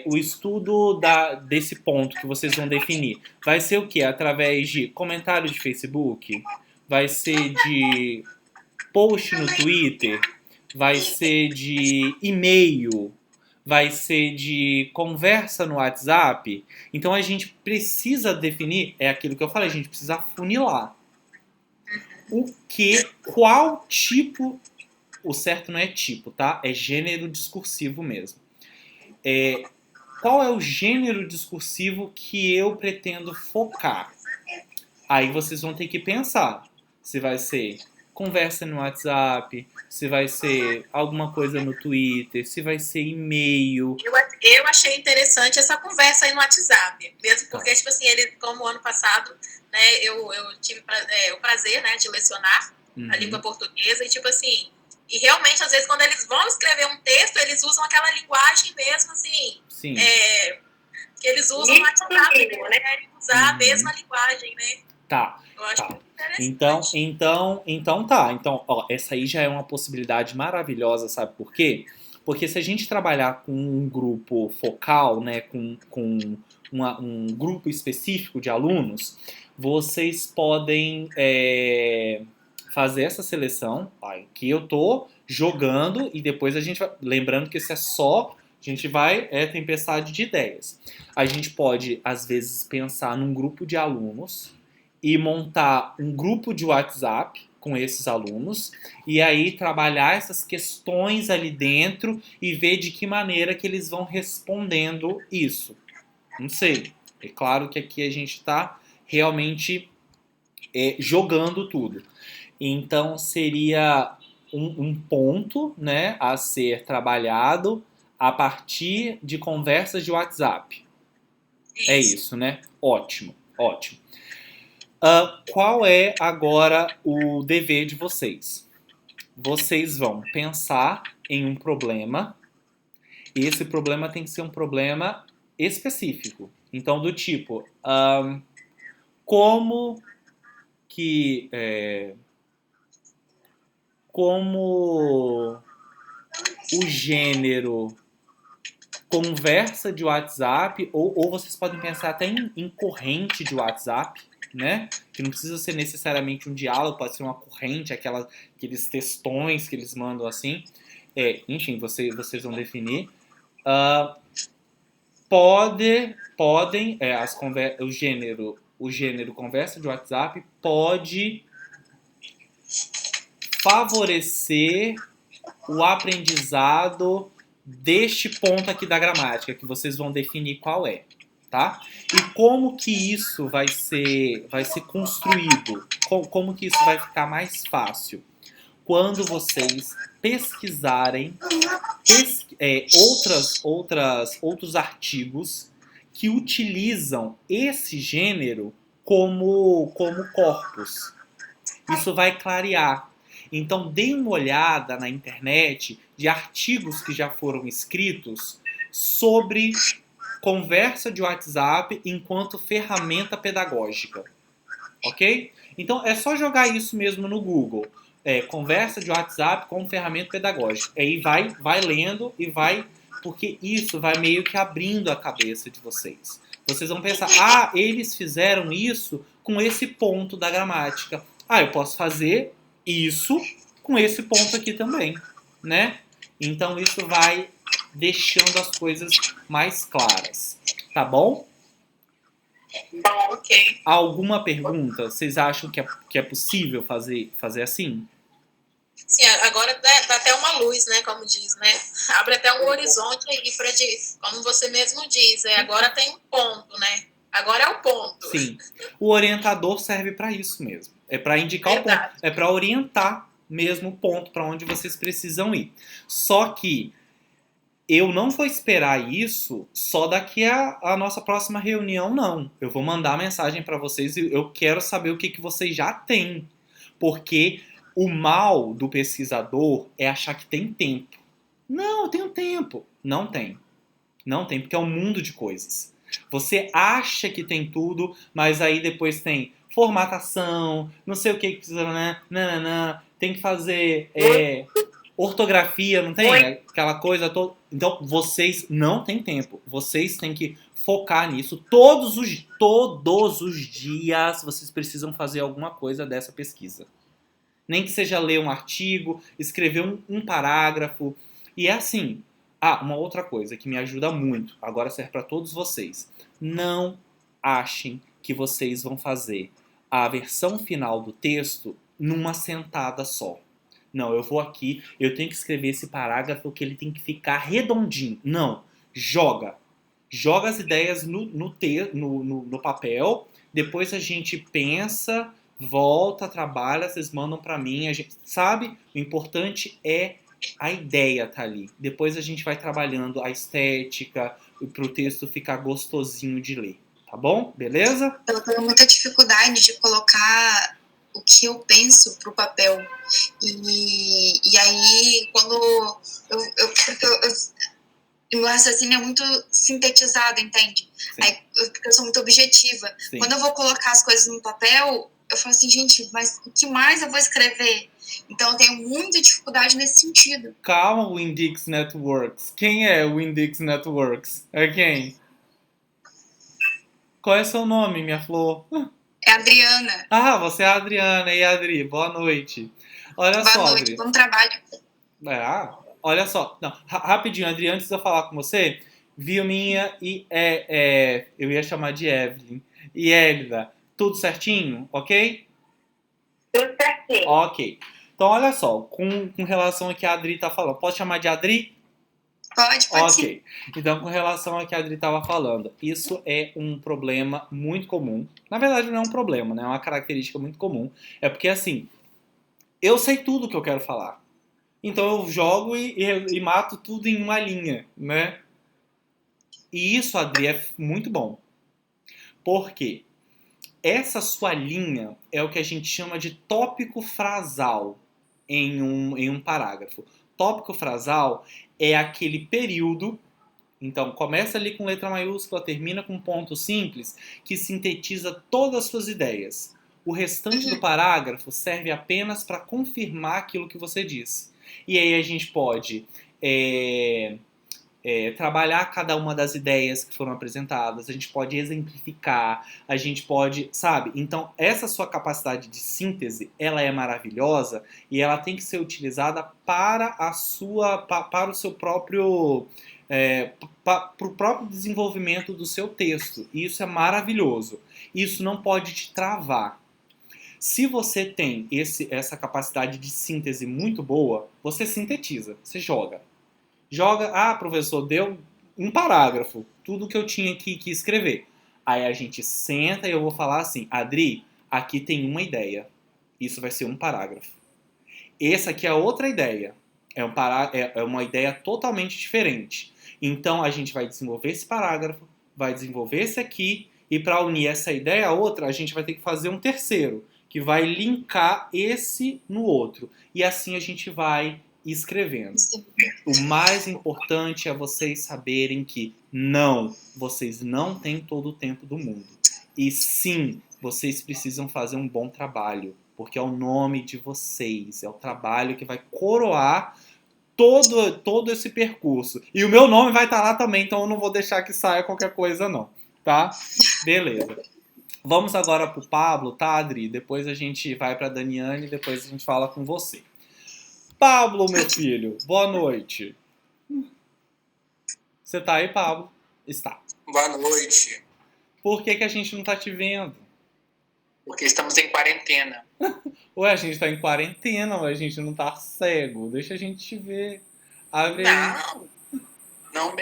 o estudo desse ponto que vocês vão definir vai ser o quê? Através de comentário de Facebook? Vai ser de post no Twitter? Vai ser de e-mail? Vai ser de conversa no WhatsApp? Então a gente precisa definir, é aquilo que eu falei, a gente precisa afunilar. Qual tipo, o certo não é tipo, tá? É gênero discursivo mesmo. Qual é o gênero discursivo que eu pretendo focar? Aí vocês vão ter que pensar se vai ser conversa no WhatsApp, se vai ser alguma coisa no Twitter, se vai ser e-mail. Eu achei interessante essa conversa aí no WhatsApp, mesmo porque, tipo assim, ele, como ano passado, né, eu tive o prazer, né, de lecionar a língua portuguesa e, tipo assim, e realmente, às vezes, quando eles vão escrever um texto, eles usam aquela linguagem mesmo, assim, Sim. Que eles usam no WhatsApp, né, querem usar a mesma linguagem, né? Tá. Eu acho muito interessante. Então tá. Então, ó, essa aí já é uma possibilidade maravilhosa, sabe por quê? Porque se a gente trabalhar com um grupo focal, né, com um grupo específico de alunos, vocês podem fazer essa seleção, que eu tô jogando e depois a gente vai... Lembrando que isso é só... A gente vai... tempestade de ideias. A gente pode, às vezes, pensar num grupo de alunos e montar um grupo de WhatsApp com esses alunos e aí trabalhar essas questões ali dentro e ver de que maneira que eles vão respondendo isso. Não sei. É claro que aqui a gente está realmente jogando tudo. Então seria um ponto, né, a ser trabalhado a partir de conversas de WhatsApp. É isso, né? Ótimo. Qual é agora o dever de vocês? Vocês vão pensar em um problema. E esse problema tem que ser um problema específico. Então, do tipo, como que... como o gênero conversa de WhatsApp, ou vocês podem pensar até em corrente de WhatsApp, né? Que não precisa ser necessariamente um diálogo, pode ser uma corrente, aqueles textões que eles mandam assim. Enfim, vocês vão definir. Podem, o gênero conversa de WhatsApp pode favorecer o aprendizado deste ponto aqui da gramática, que vocês vão definir qual é, tá? E como que isso vai ser construído? Como que isso vai ficar mais fácil? Quando vocês pesquisarem outros artigos que utilizam esse gênero como corpus. Isso vai clarear. Então, dê uma olhada na internet de artigos que já foram escritos sobre conversa de WhatsApp enquanto ferramenta pedagógica. Ok? Então, é só jogar isso mesmo no Google. Conversa de WhatsApp como ferramenta pedagógica. Aí vai lendo e vai... Porque isso vai meio que abrindo a cabeça de vocês. Vocês vão pensar, eles fizeram isso com esse ponto da gramática. Eu posso fazer isso com esse ponto aqui também, né? Então isso vai deixando as coisas mais claras, tá bom? Bom, ok. Alguma pergunta? Vocês acham que é possível fazer assim? Sim, agora dá até uma luz, né, como diz, né? Abre até um horizonte aí para como você mesmo diz, agora tem um ponto, né? Agora é o ponto. Sim. O orientador serve para isso mesmo. É para indicar o ponto. É para orientar mesmo o ponto para onde vocês precisam ir. Só que eu não vou esperar isso só daqui a nossa próxima reunião, não. Eu vou mandar mensagem para vocês e eu quero saber o que vocês já têm. Porque o mal do pesquisador é achar que tem tempo. Não, eu tenho tempo. Não tem. Não tem, porque é um mundo de coisas. Você acha que tem tudo, mas aí depois tem formatação, não sei o que precisa, né? Tem que fazer ortografia, não tem? Aquela coisa toda. Então, vocês não têm tempo. Vocês têm que focar nisso. Todos os dias vocês precisam fazer alguma coisa dessa pesquisa. Nem que seja ler um artigo, escrever um parágrafo. E é assim... uma outra coisa que me ajuda muito, agora serve para todos vocês. Não achem que vocês vão fazer a versão final do texto numa sentada só. Não, eu vou aqui, eu tenho que escrever esse parágrafo que ele tem que ficar redondinho. Não, joga. Joga as ideias no papel, depois a gente pensa, volta, trabalha, vocês mandam para mim. A gente, sabe? O importante é a ideia tá ali. Depois a gente vai trabalhando a estética para o texto ficar gostosinho de ler. Tá bom? Beleza? Eu tenho muita dificuldade de colocar o que eu penso pro papel. E aí, quando meu raciocínio é muito sintetizado, entende? Aí, porque eu sou muito objetiva. Sim. Quando eu vou colocar as coisas no papel, eu falo assim, gente, mas o que mais eu vou escrever? Então eu tenho muita dificuldade nesse sentido. Calma, Windix Networks. Quem é o Windix Networks? É quem? Qual é seu nome, minha flor? É a Adriana. Você é a Adriana. E Adri, boa noite. Olha só, boa noite, Adri. bom trabalho. Olha só. Não, rapidinho, Adri, antes de eu falar com você, Vilminha e eu ia chamar de Evelyn. E Hélida, tudo certinho? Ok? Tudo certinho. Ok. Então, olha só, com relação ao que a Adri tá falando. Posso chamar de Adri? Pode sim. Então, com relação ao que a Adri estava falando, isso é um problema muito comum. Na verdade, não é um problema, né? É uma característica muito comum. É porque, assim, eu sei tudo que eu quero falar. Então, eu jogo e mato tudo em uma linha, né? E isso, Adri, é muito bom. Por quê? Essa sua linha é o que a gente chama de tópico frasal em um parágrafo. Tópico frasal é aquele período, então começa ali com letra maiúscula, termina com ponto simples, que sintetiza todas as suas ideias. O restante do parágrafo serve apenas para confirmar aquilo que você disse. E aí a gente pode trabalhar cada uma das ideias que foram apresentadas, a gente pode exemplificar, a gente pode, sabe? Então, essa sua capacidade de síntese, ela é maravilhosa e ela tem que ser utilizada para para o seu próprio, para o próprio desenvolvimento do seu texto. E isso é maravilhoso. Isso não pode te travar. Se você tem essa capacidade de síntese muito boa, você sintetiza, você joga. Professor, deu um parágrafo, tudo que eu tinha que escrever. Aí a gente senta e eu vou falar assim, Adri, aqui tem uma ideia. Isso vai ser um parágrafo. Essa aqui é outra ideia. É uma ideia totalmente diferente. Então a gente vai desenvolver esse parágrafo, vai desenvolver esse aqui, e para unir essa ideia a outra, a gente vai ter que fazer um terceiro, que vai linkar esse no outro. E assim a gente vai escrevendo. O mais importante é vocês saberem que vocês não têm todo o tempo do mundo. E sim, vocês precisam fazer um bom trabalho, porque é o nome de vocês, é o trabalho que vai coroar todo esse percurso. E o meu nome vai estar lá também, então eu não vou deixar que saia qualquer coisa não, tá? Beleza. Vamos agora pro Pablo, tá, Adri? Depois a gente vai pra Daniane e depois a gente fala com você. Pablo, meu filho, boa noite. Você tá aí, Pablo? Está. Boa noite. Por que a gente não tá te vendo? Porque estamos em quarentena. Ué, a gente tá em quarentena, mas a gente não tá cego. Deixa a gente te ver. Abre aí. Não,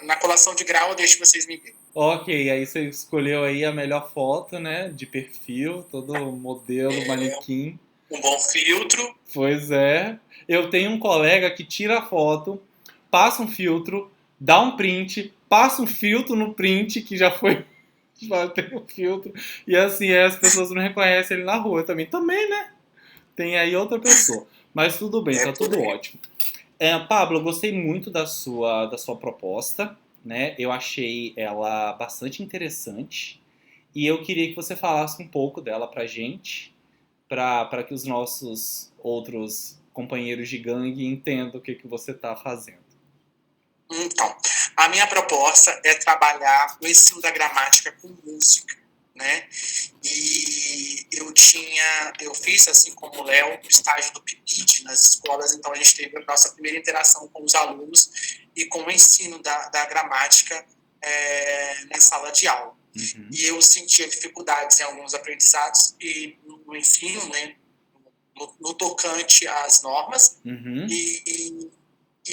na colação de grau eu deixo vocês me verem. Ok, aí você escolheu aí a melhor foto, né? De perfil, todo modelo, manequim. Um bom filtro. Pois é. Eu tenho um colega que tira a foto, passa um filtro, dá um print, passa um filtro no print, que já foi... já tem um filtro. E assim, as pessoas não reconhecem ele na rua também. Também, né? Tem aí outra pessoa. Mas tudo bem, tá tudo ótimo. Pablo, eu gostei muito da sua proposta, né? Eu achei ela bastante interessante. E eu queria que você falasse um pouco dela pra gente, para que os nossos outros companheiros de gangue entendam o que você está fazendo. Então, a minha proposta é trabalhar o ensino da gramática com música, né? E eu fiz, assim como o Léo, o estágio do PIBID nas escolas, então a gente teve a nossa primeira interação com os alunos e com o ensino da gramática na sala de aula. Uhum. E eu sentia dificuldades em alguns aprendizados e no ensino, né, no tocante às normas. Uhum. E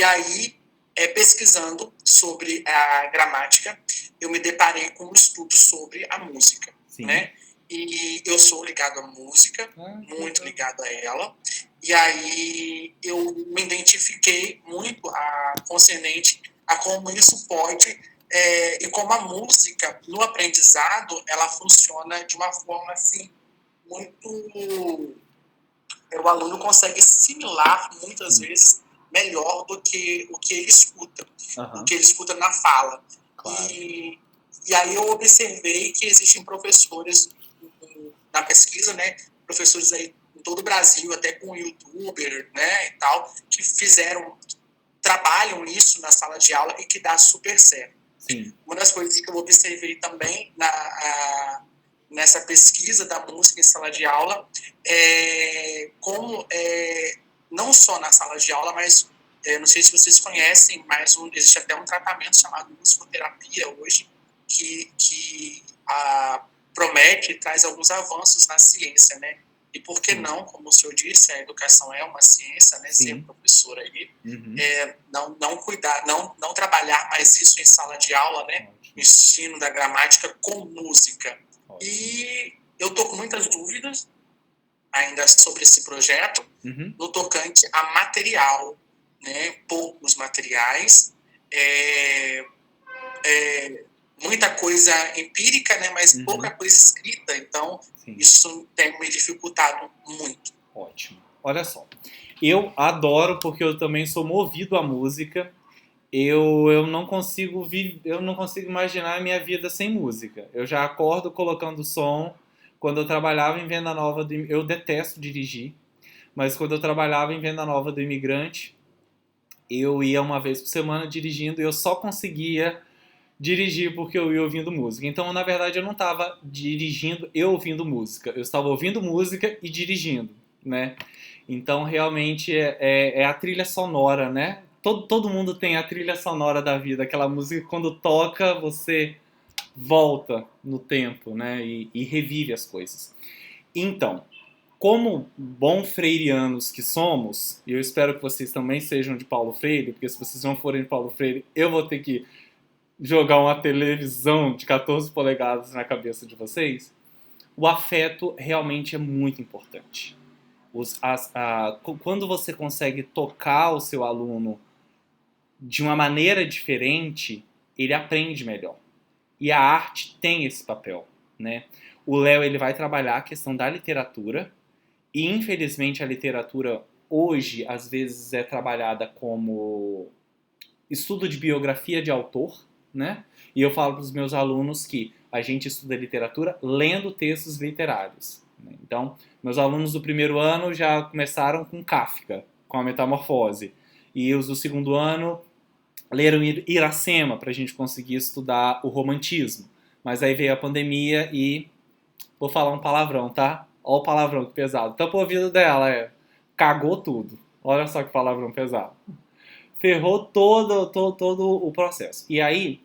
aí, pesquisando sobre a gramática, eu me deparei com um estudo sobre a música. Sim. Né? E eu sou ligado à música, muito ligado a ela. E aí eu me identifiquei muito concernente a como isso pode... e como a música, no aprendizado, ela funciona de uma forma, assim, muito... o aluno consegue assimilar, muitas vezes, melhor do que o que ele escuta, Uhum. o que ele escuta na fala. Claro. E aí eu observei que existem professores, na pesquisa, né, professores aí em todo o Brasil, até com youtuber, né, e tal, que trabalham isso na sala de aula e que dá super certo. Sim. Uma das coisas que eu observei também nessa pesquisa da música em sala de aula é como, não só na sala de aula, mas não sei se vocês conhecem, mas existe até um tratamento chamado musicoterapia hoje, que promete e traz alguns avanços na ciência, né? E por que não, como o senhor disse, a educação é uma ciência, né? Sim. Ser professor aí, Uhum. não trabalhar mais isso em sala de aula, né? Ótimo. Ensino da gramática com música. Ótimo. E eu tô com muitas dúvidas ainda sobre esse projeto, Uhum. no tocante a material, né? Poucos materiais, muita coisa empírica, né? Mas Uhum. pouca coisa escrita, então Sim. isso tem me dificultado muito. Ótimo. Olha só, Eu adoro porque eu também sou movido à música. Eu não consigo eu não consigo imaginar a minha vida sem música. Eu já acordo colocando som. Quando eu trabalhava em Venda Nova eu detesto dirigir, mas quando eu trabalhava em Venda Nova do Imigrante, eu ia uma vez por semana dirigindo e eu só conseguia dirigir porque eu ia ouvindo música. Então, na verdade, eu não estava dirigindo e ouvindo música. Eu estava ouvindo música e dirigindo, né? Então, realmente, é a trilha sonora, né? Todo mundo tem a trilha sonora da vida. Aquela música que quando toca, você volta no tempo, né? E revive as coisas. Então, como bons freirianos que somos, e eu espero que vocês também sejam de Paulo Freire, porque se vocês não forem de Paulo Freire, eu vou ter que jogar uma televisão de 14 polegadas na cabeça de vocês. O afeto realmente é muito importante. Quando você consegue tocar o seu aluno de uma maneira diferente, ele aprende melhor. E a arte tem esse papel, né? O Léo, ele vai trabalhar a questão da literatura, e infelizmente a literatura hoje, às vezes, é trabalhada como estudo de biografia de autor, né? E eu falo para os meus alunos que a gente estuda literatura lendo textos literários, né? Então, meus alunos do primeiro ano já começaram com Kafka, com a Metamorfose. E os do segundo ano leram Iracema para a gente conseguir estudar o romantismo. Mas aí veio a pandemia e... Vou falar um palavrão, tá? Olha o palavrão que pesado. Tampa o ouvido dela, cagou tudo. Olha só que palavrão pesado. Ferrou todo o processo. E aí,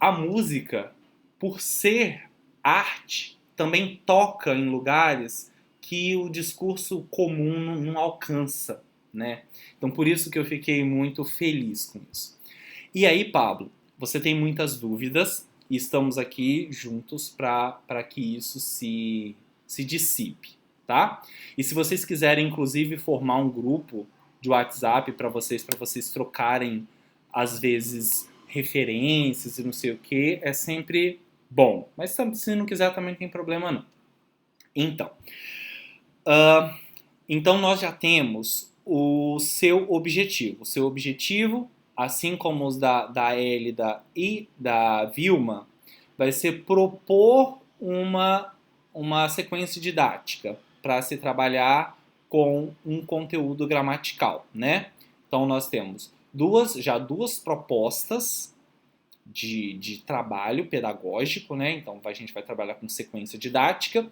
a música, por ser arte, também toca em lugares que o discurso comum não alcança, né? Então, por isso que eu fiquei muito feliz com isso. E aí, Pablo, você tem muitas dúvidas e estamos aqui juntos para que isso se dissipe, tá? E se vocês quiserem, inclusive, formar um grupo de WhatsApp para vocês trocarem, às vezes, referências e não sei o que, é sempre bom. Mas se não quiser, também não tem problema não. Então nós já temos o seu objetivo. O seu objetivo, assim como os da Hélida e da Vilma, vai ser propor uma sequência didática para se trabalhar com um conteúdo gramatical, né? Então nós temos duas propostas de trabalho pedagógico, né? Então a gente vai trabalhar com sequência didática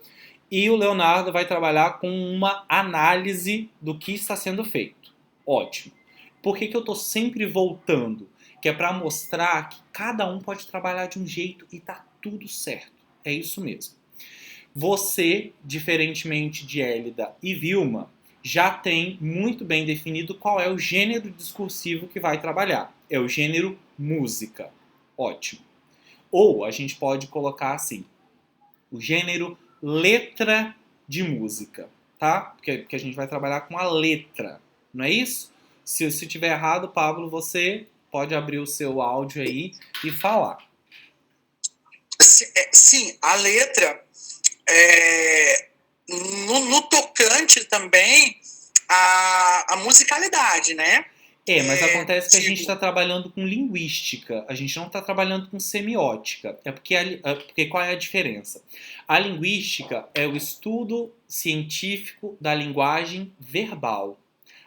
e o Leonardo vai trabalhar com uma análise do que está sendo feito. Ótimo. Por que eu estou sempre voltando? Que é para mostrar que cada um pode trabalhar de um jeito e tá tudo certo. É isso mesmo. Você, diferentemente de Hélida e Vilma, já tem muito bem definido qual é o gênero discursivo que vai trabalhar. É o gênero música. Ótimo. Ou a gente pode colocar assim, o gênero letra de música, tá? Porque a gente vai trabalhar com a letra, não é isso? Se tiver errado, Pablo, você pode abrir o seu áudio aí e falar. Sim, a letra, no tocante também, a musicalidade, né? Mas acontece que a gente está trabalhando com linguística, a gente não está trabalhando com semiótica. Porque qual é a diferença? A linguística é o estudo científico da linguagem verbal.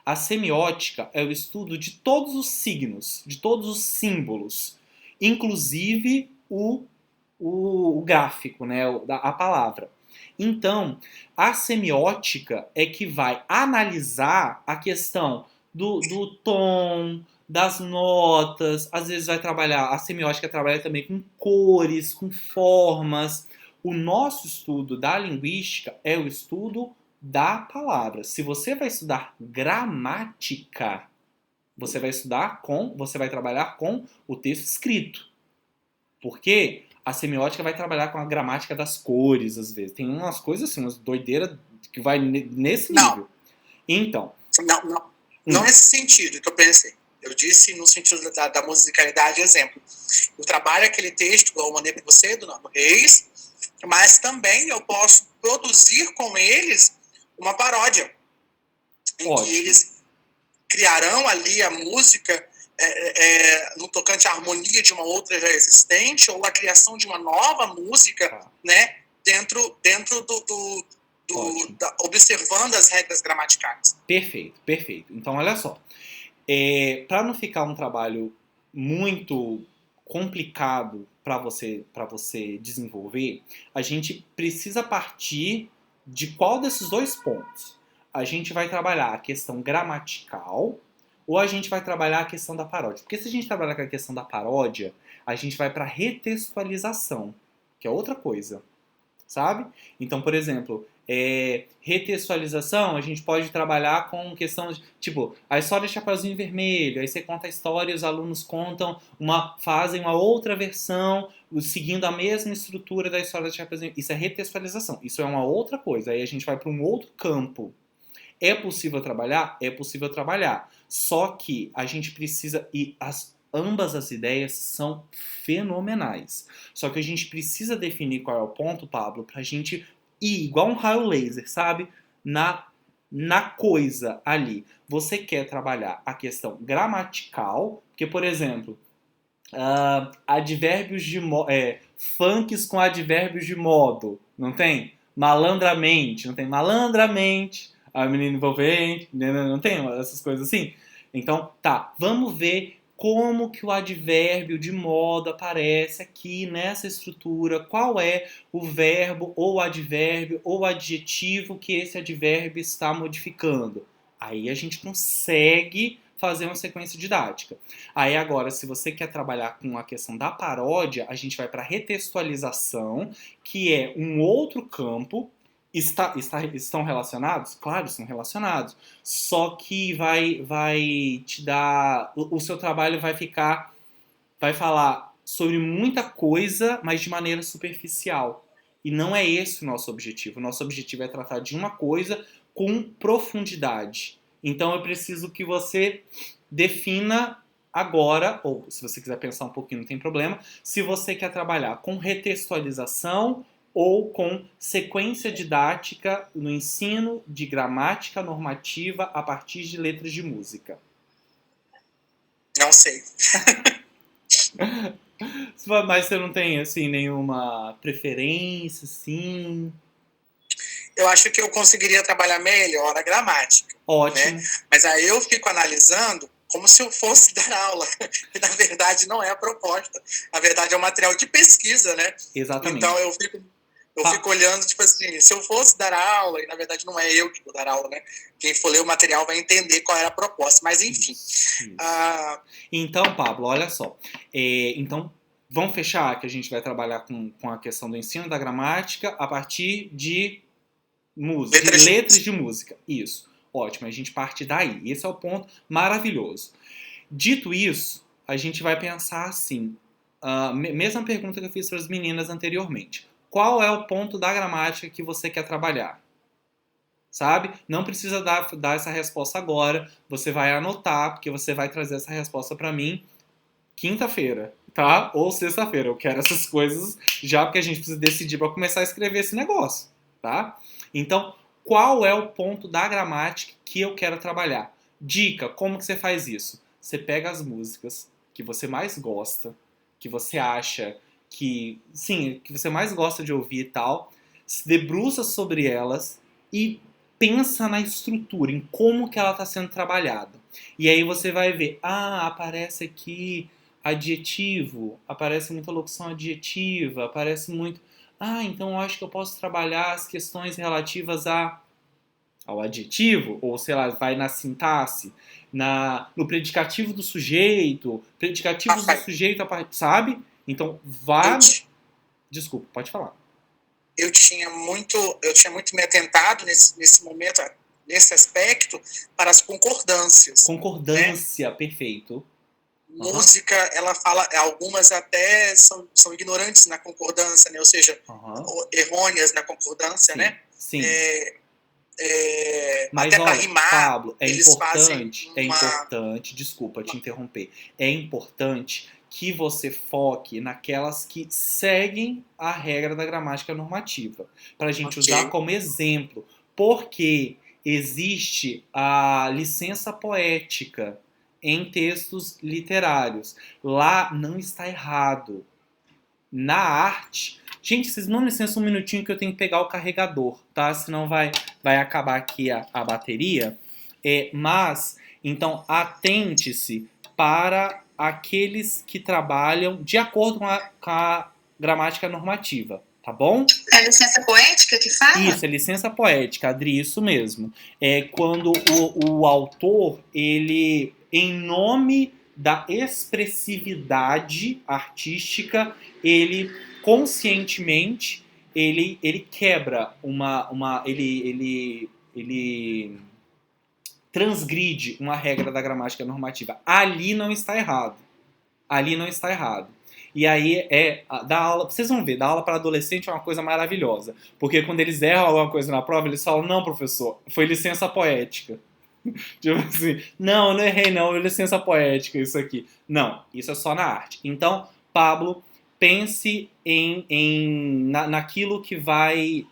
A semiótica é o estudo de todos os signos, de todos os símbolos, inclusive o gráfico, né, a palavra. Então, a semiótica é que vai analisar a questão do tom, das notas, às vezes vai trabalhar, a semiótica trabalha também com cores, com formas. O nosso estudo da linguística é o estudo da palavra. Se você vai estudar gramática, você vai trabalhar com o texto escrito. Porque a semiótica vai trabalhar com a gramática das cores, às vezes. Tem umas coisas assim, umas doideiras que vai nesse nível. Então. Não nesse sentido que eu pensei. Eu disse no sentido da musicalidade, exemplo. Eu trabalho aquele texto, igual eu mandei para você, do Norma Reis, mas também eu posso produzir com eles uma paródia. em Ótimo. que eles criarão ali a música no tocante à harmonia de uma outra já existente, ou a criação de uma nova música, Tá. né, dentro Ótimo. observando as regras gramaticais. Perfeito, perfeito. Então, olha só. Para não ficar um trabalho muito complicado para você desenvolver, a gente precisa partir de qual desses dois pontos? A gente vai trabalhar a questão gramatical ou a gente vai trabalhar a questão da paródia? Porque se a gente trabalhar com a questão da paródia, a gente vai para retextualização, que é outra coisa, sabe? Então, por exemplo, retextualização, a gente pode trabalhar com questão de, tipo, a história de Chapeuzinho Vermelho, aí você conta a história e os alunos fazem uma outra versão, seguindo a mesma estrutura da história de Chapeuzinho. Isso é retextualização, isso é uma outra coisa, aí a gente vai para um outro campo. É possível trabalhar? É possível trabalhar. Só que a gente precisa, ambas as ideias são fenomenais. Só que a gente precisa definir qual é o ponto, Pablo, pra gente ir igual um raio laser, sabe? Na coisa ali. Você quer trabalhar a questão gramatical, porque, por exemplo, advérbios de funks com advérbios de modo, não tem? Malandramente, não tem? Malandramente, a menina envolvente, não tem essas coisas assim? Então, tá, vamos ver como que o advérbio de modo aparece aqui nessa estrutura, qual é o verbo ou advérbio ou adjetivo que esse advérbio está modificando. Aí a gente consegue fazer uma sequência didática. Aí agora, se você quer trabalhar com a questão da paródia, a gente vai para retextualização, que é um outro campo. Estão relacionados? Claro, estão relacionados. Só que vai te dar... O seu trabalho vai falar sobre muita coisa, mas de maneira superficial. E não é esse o nosso objetivo. O nosso objetivo é tratar de uma coisa com profundidade. Então eu preciso que você defina agora, ou se você quiser pensar um pouquinho, não tem problema, se você quer trabalhar com retextualização ou com sequência didática no ensino de gramática normativa a partir de letras de música. Não sei. Mas você não tem, assim, nenhuma preferência, assim? Eu acho que eu conseguiria trabalhar melhor a gramática. Ótimo. Né? Mas aí eu fico analisando como se eu fosse dar aula. E na verdade não é a proposta. Na verdade é um material de pesquisa, né? Exatamente. Então eu fico olhando, tipo assim, se eu fosse dar aula, e na verdade não é eu que vou dar aula, né? Quem for ler o material vai entender qual era a proposta. Mas enfim. Isso. Então, Pablo, olha só. Então, vamos fechar que a gente vai trabalhar com a questão do ensino da gramática a partir de música, letras de música. Isso. Ótimo, a gente parte daí. Esse é o ponto maravilhoso. Dito isso, a gente vai pensar assim, mesma pergunta que eu fiz para as meninas anteriormente. Qual é o ponto da gramática que você quer trabalhar? Sabe? Não precisa dar essa resposta agora, você vai anotar, porque você vai trazer essa resposta para mim quinta-feira, tá? Ou sexta-feira. Eu quero essas coisas já, porque a gente precisa decidir para começar a escrever esse negócio, tá? Então, qual é o ponto da gramática que eu quero trabalhar? Dica, como que você faz isso? Você pega as músicas que você mais gosta, que você acha que você mais gosta de ouvir e tal, se debruça sobre elas e pensa na estrutura, em como que ela está sendo trabalhada. E aí você vai ver, aparece aqui adjetivo, aparece muita locução adjetiva, aparece muito... então eu acho que eu posso trabalhar as questões relativas ao adjetivo, ou sei lá, vai na sintaxe, no predicativo do sujeito, predicativos do sujeito, sabe? Então, Desculpa, pode falar. Eu tinha muito me atentado nesse momento, nesse aspecto, para as concordâncias. Concordância, né? Perfeito. Música, ela fala, algumas até são ignorantes na concordância, né? Ou seja, errôneas na concordância, sim, né? Sim. Mas até para rimar, Pablo, eles fazem é importante, desculpa te interromper, é importante que você foque naquelas que seguem a regra da gramática normativa, para a gente usar como exemplo, porque existe a licença poética em textos literários. Lá não está errado. Na arte... Gente, vocês não licençam um minutinho que eu tenho que pegar o carregador, tá? Senão vai acabar aqui a bateria. Mas, então, atente-se para aqueles que trabalham de acordo com a gramática normativa, tá bom? É a licença poética que fala? Isso, é licença poética, Adri, isso mesmo. É quando o autor, ele, em nome da expressividade artística, ele conscientemente, ele quebra ele transgride uma regra da gramática normativa. Ali não está errado. Ali não está errado. E aí dar aula, vocês vão ver, dar aula para adolescente é uma coisa maravilhosa. Porque quando eles erram alguma coisa na prova, eles falam, não, professor, foi licença poética. Tipo assim, não, eu não errei não, é licença poética isso aqui. Não, isso é só na arte. Então, Pablo, pense naquilo que vai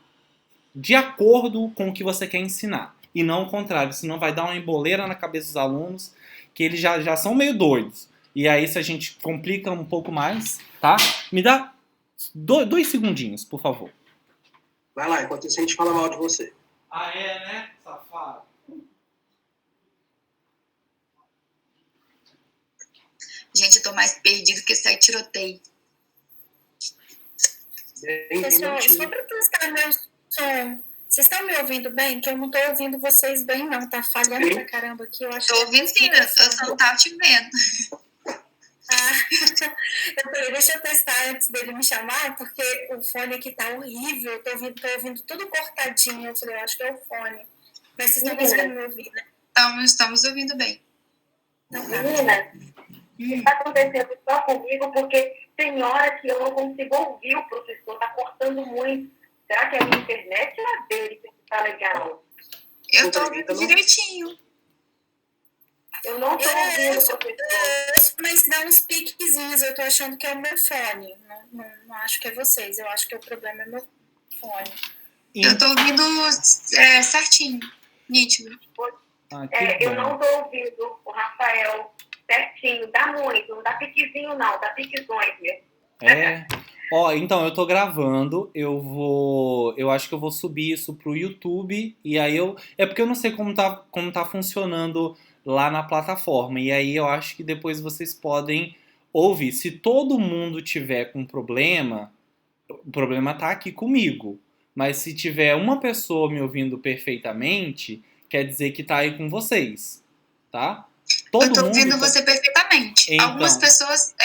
de acordo com o que você quer ensinar. E não o contrário, senão vai dar uma emboleira na cabeça dos alunos, que eles já são meio doidos. E aí, se a gente complica um pouco mais, tá? Me dá 2 segundinhos, por favor. Vai lá, enquanto isso a gente fala mal de você. Ah, é, né? Safado. Gente, eu tô mais perdido que esse aí tiroteio. Pessoal, só para testar meu som, vocês estão me ouvindo bem? Que eu não tô ouvindo vocês bem, não. Tá falhando pra caramba aqui. Eu acho Tô ouvindo sim, eu só não tava te vendo. Eu falei, deixa eu testar antes dele me chamar, porque o fone aqui tá horrível. Eu tô ouvindo tudo cortadinho. Eu falei, eu acho que é o fone. Mas vocês estão conseguindo me ouvir, né? Estamos ouvindo bem. Então tá. Menina, está acontecendo só comigo porque tem hora que eu não consigo ouvir o professor, está cortando muito. Será que é a minha internet ou a dele que está legal? Eu tô ouvindo direitinho. Eu não estou ouvindo o professor. Mas dá uns piquezinhos, eu tô achando que é o meu fone. Não acho que é vocês, eu acho que o problema é meu fone. Eu tô ouvindo certinho, nítido. Eu não estou ouvindo o Rafael certinho, dá muito, não dá piquezinho não, dá piquezões mesmo. Ó, então, eu tô gravando, eu acho que eu vou subir isso pro YouTube, e aí é porque eu não sei como tá funcionando lá na plataforma, e aí eu acho que depois vocês podem ouvir. Se todo mundo tiver com problema, o problema tá aqui comigo, mas se tiver uma pessoa me ouvindo perfeitamente, quer dizer que tá aí com vocês, tá? Eu tô ouvindo você perfeitamente. Então, algumas pessoas,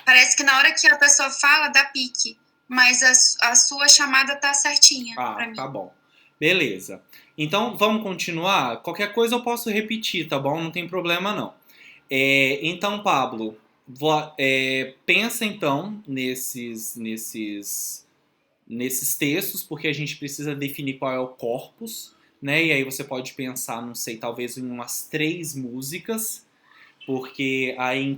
parece que na hora que a pessoa fala, dá pique. Mas a sua chamada tá certinha pra mim. Tá bom. Beleza. Então, vamos continuar? Qualquer coisa eu posso repetir, tá bom? Não tem problema, não. Então, Pablo, pensa então nesses textos, porque a gente precisa definir qual é o corpus, né? E aí você pode pensar, não sei, talvez em umas 3 músicas, porque aí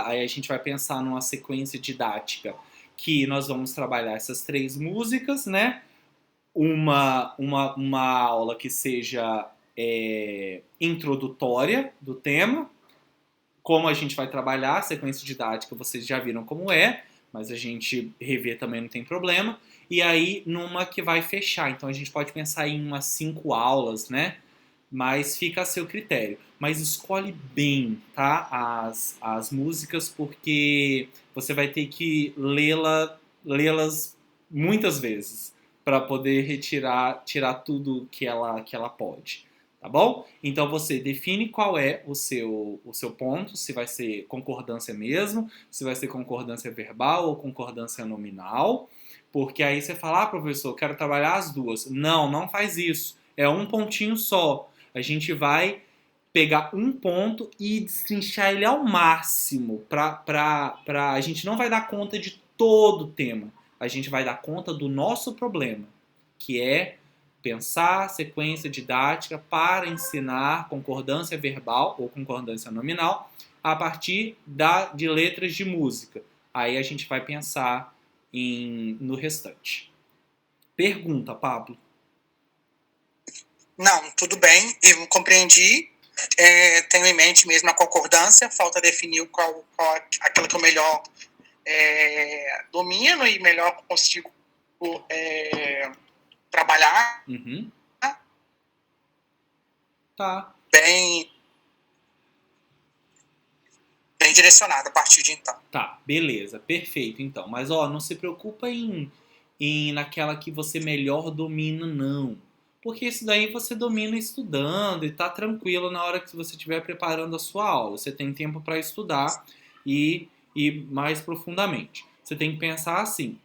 aí a gente vai pensar numa sequência didática que nós vamos trabalhar essas 3 músicas, né? Uma aula que seja introdutória do tema, como a gente vai trabalhar a sequência didática, vocês já viram como é, mas a gente rever também não tem problema. E aí, numa que vai fechar. Então, a gente pode pensar em umas 5 aulas, né? Mas fica a seu critério. Mas escolhe bem, tá? As músicas, porque você vai ter que lê-las muitas vezes para poder tirar tudo que ela pode. Tá bom? Então, você define qual é o seu ponto, se vai ser concordância mesmo, se vai ser concordância verbal ou concordância nominal. Porque aí você fala, professor, quero trabalhar as 2. Não faz isso. É um pontinho só. A gente vai pegar um ponto e destrinchar ele ao máximo. A gente não vai dar conta de todo o tema. A gente vai dar conta do nosso problema, que é pensar sequência didática para ensinar concordância verbal ou concordância nominal a partir de letras de música. Aí a gente vai pensar no restante. Pergunta, Pablo. Não, tudo bem, eu compreendi. Tenho em mente mesmo a concordância, falta definir qual aquilo que eu melhor domino e melhor consigo trabalhar. Uhum. Tá. Bem direcionado a partir de então. Tá, beleza, perfeito então. Mas não se preocupa em naquela que você melhor domina, não. Porque isso daí você domina estudando e tá tranquilo na hora que você estiver preparando a sua aula. Você tem tempo para estudar e mais profundamente. Você tem que pensar assim,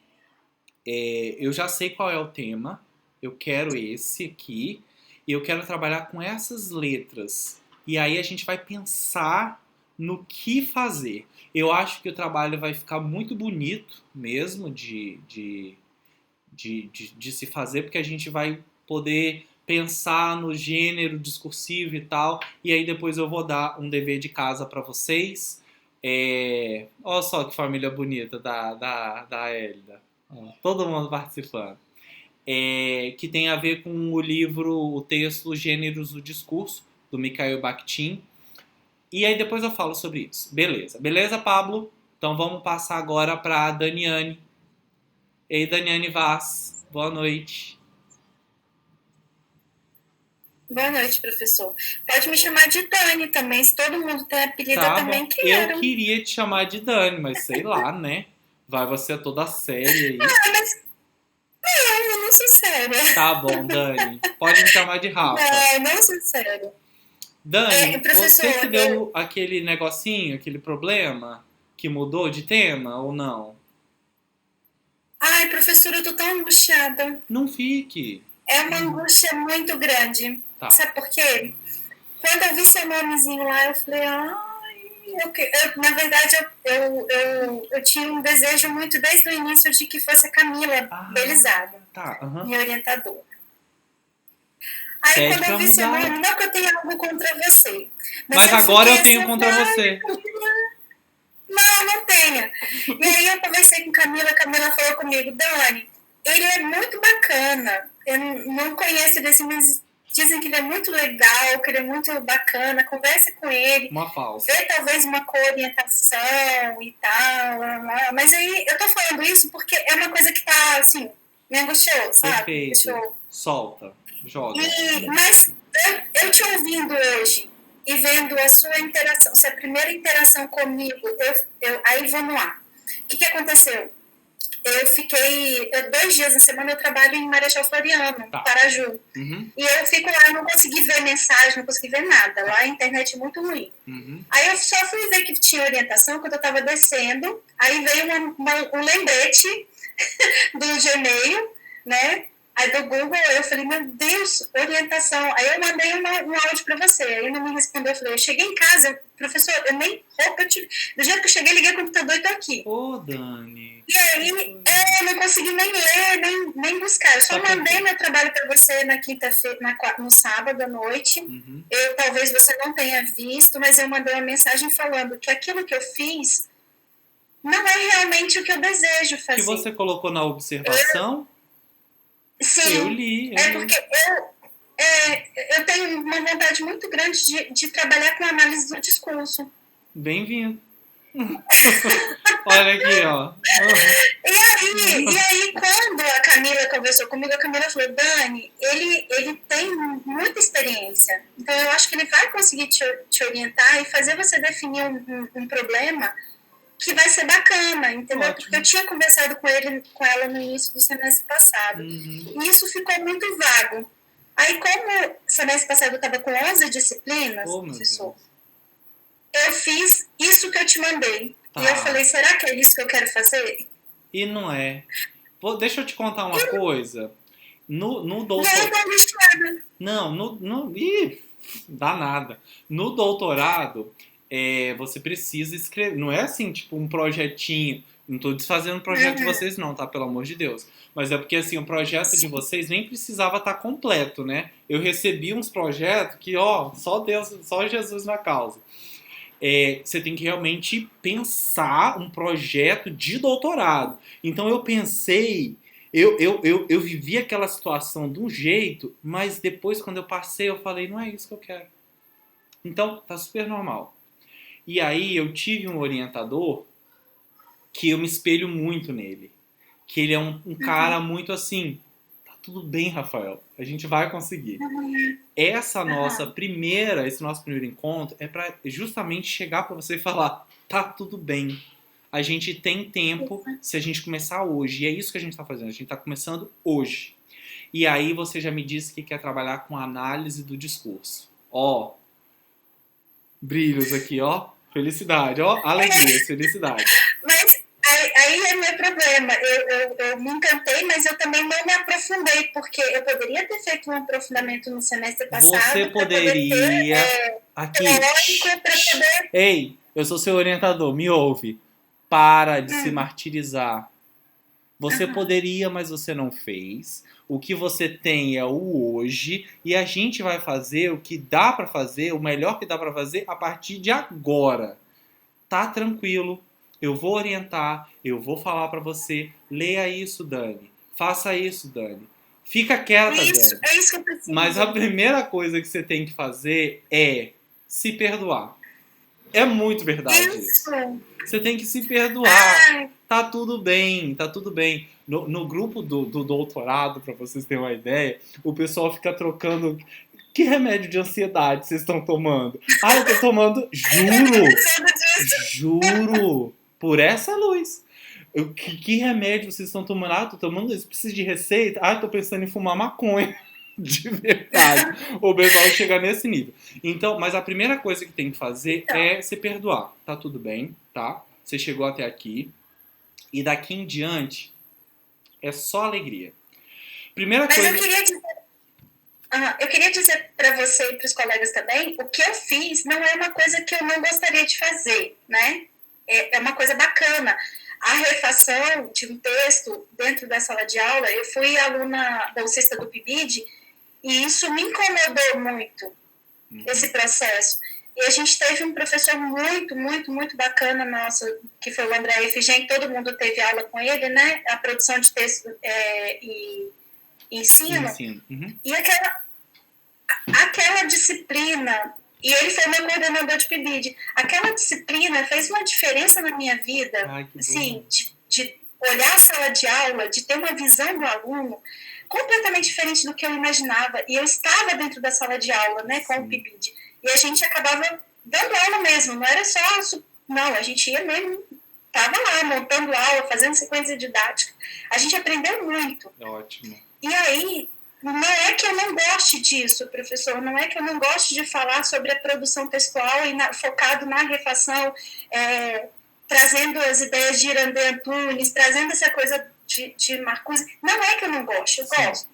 eu já sei qual é o tema, eu quero esse aqui, e eu quero trabalhar com essas letras. E aí a gente vai pensar no que fazer. Eu acho que o trabalho vai ficar muito bonito mesmo de se fazer, porque a gente vai poder pensar no gênero discursivo e tal, e aí depois eu vou dar um dever de casa para vocês. Olha só que família bonita da Hélida. Todo mundo participando. Que tem a ver com o livro, o texto Gêneros do Discurso, do Mikhail Bakhtin. E aí depois eu falo sobre isso. Beleza, Pablo? Então vamos passar agora para a Daniane. Ei, Daniane Vaz, boa noite. Boa noite, professor. Pode me chamar de Dani também, se todo mundo tem apelido, eu também quero. Eu queria te chamar de Dani, mas sei lá, né? Vai você toda séria aí. Mas... Não, eu não sou séria. Tá bom, Dani. Pode me chamar de Rafa. Não sou séria. Dani, você que deu aquele negocinho, aquele problema que mudou de tema ou não? Ai, professora, eu tô tão angustiada. Não fique. É uma angústia muito grande. Tá. Sabe por quê? Quando eu vi seu nomezinho lá, eu falei, na verdade, eu tinha um desejo muito desde o início de que fosse a Camila Belisário, minha orientadora. Aí quando eu vi seu nome, não que eu tenha algo contra você. Mas agora eu tenho contra você. Não tenha. E aí eu conversei com a Camila falou comigo, Dani, ele é muito bacana. Eu não conheço ele assim, mas dizem que ele é muito legal, que ele é muito bacana. Conversa com ele. Uma falsa. Vê talvez uma coorientação e tal. Mas aí eu tô falando isso porque é uma coisa que tá, assim, me angustiou, sabe? Perfeito. Solta. Joga. Mas eu te ouvindo hoje e vendo a sua interação, sua primeira interação comigo, aí vamos lá. O que aconteceu? Eu fiquei 2 dias na semana, eu trabalho em Marechal Floriano, Paraju. Uhum. E eu fico lá, eu não consegui ver mensagem, não consegui ver nada. Lá a internet é muito ruim. Uhum. Aí eu só fui ver que tinha orientação quando eu estava descendo. Aí veio um lembrete do Gmail, né? Aí do Google, eu falei, meu Deus, orientação. Aí eu mandei um áudio para você. Aí não me respondeu, eu falei, eu cheguei em casa, professor, eu nem roupa eu tive. Do jeito que eu cheguei, liguei o computador e tô aqui. Ô, Dani. E aí, eu não consegui nem ler, nem buscar. Eu só mandei meu trabalho para você na quinta-feira, no sábado à noite. Uhum. Talvez você não tenha visto, mas eu mandei uma mensagem falando que aquilo que eu fiz não é realmente o que eu desejo fazer. Que você colocou na observação? Sim, eu li. Porque eu tenho uma vontade muito grande de trabalhar com análise do discurso. Bem-vindo. Olha aqui, ó. E aí, quando a Camila conversou comigo, a Camila falou, Dani, ele tem muita experiência, então eu acho que ele vai conseguir te orientar e fazer você definir um problema que vai ser bacana, entendeu? Ótimo. Porque eu tinha conversado com ela no início do semestre passado. Uhum. E isso ficou muito vago. Aí, como semestre passado eu estava com 11 disciplinas, professor, eu fiz isso que eu te mandei. Tá. E eu falei, será que é isso que eu quero fazer? E não é. Deixa eu te contar uma coisa. No doutorado... Não, eu tô angustiada. Não, dá nada. No doutorado... você precisa escrever, não é assim, tipo, um projetinho, não tô desfazendo o projeto de vocês não, tá, pelo amor de Deus, mas é porque, assim, o projeto de vocês nem precisava estar completo, né, eu recebi uns projetos que, só Deus, só Jesus na causa, você tem que realmente pensar um projeto de doutorado, então eu pensei Eu vivi aquela situação de um jeito, mas depois, quando eu passei, eu falei, não é isso que eu quero. Então, tá super normal. E aí, eu tive um orientador que eu me espelho muito nele. Que ele é um cara muito assim, tá tudo bem, Rafael, a gente vai conseguir. Esse nosso primeiro encontro é para justamente chegar para você e falar, tá tudo bem. A gente tem tempo se a gente começar hoje. E é isso que a gente tá fazendo, a gente tá começando hoje. E aí você já me disse que quer trabalhar com análise do discurso. Ó, brilhos aqui, ó, felicidade, ó, alegria, felicidade. Mas aí é meu problema. Eu me encantei, mas eu também não me aprofundei, porque eu poderia ter feito um aprofundamento no semestre passado. Você poderia... aqui. Poder... Ei, eu sou seu orientador, me ouve. Para de se martirizar. Você poderia, mas você não fez. O que você tem é o hoje. E a gente vai fazer o que dá pra fazer, o melhor que dá pra fazer a partir de agora. Tá tranquilo. Eu vou orientar, eu vou falar pra você. Leia isso, Dani. Faça isso, Dani. Fica quieta, Dani. É isso que eu preciso. Mas a primeira coisa que você tem que fazer é se perdoar. É muito verdade isso. Você tem que se perdoar. Tá tudo bem, tá tudo bem. No grupo do doutorado, pra vocês terem uma ideia, o pessoal fica trocando... Que remédio de ansiedade vocês estão tomando? Ah, eu tô tomando... Juro! Por essa luz. Que remédio vocês estão tomando? Ah, tô tomando isso. Precisa de receita? Ah, tô pensando em fumar maconha. De verdade. O pessoal chega nesse nível. Então, mas a primeira coisa que tem que fazer é se perdoar. Tá tudo bem, tá? Você chegou até aqui. E daqui em diante é só alegria. Primeira coisa... eu queria dizer para você e para os colegas também, o que eu fiz não é uma coisa que eu não gostaria de fazer, né? É uma coisa bacana. A refação de um texto dentro da sala de aula, eu fui aluna bolsista do PIBID, e isso me incomodou muito, esse processo. E a gente teve um professor muito, muito, muito bacana nosso, que foi o André Efigem, todo mundo teve aula com ele, né? A produção de texto e ensino. E aquela disciplina, e ele foi meu coordenador de PIBID, aquela disciplina fez uma diferença na minha vida, assim, de olhar a sala de aula, de ter uma visão do aluno completamente diferente do que eu imaginava. E eu estava dentro da sala de aula, né, com o PIBID. E a gente acabava dando aula mesmo, não era só... Não, a gente ia mesmo, estava lá, montando aula, fazendo sequência didática. A gente aprendeu muito. Ótimo. E aí, não é que eu não goste disso, professor, não é que eu não goste de falar sobre a produção textual e focado na refação, trazendo as ideias de Irandê Antunes, trazendo essa coisa de Marcuse. Não é que eu não gosto, eu gosto.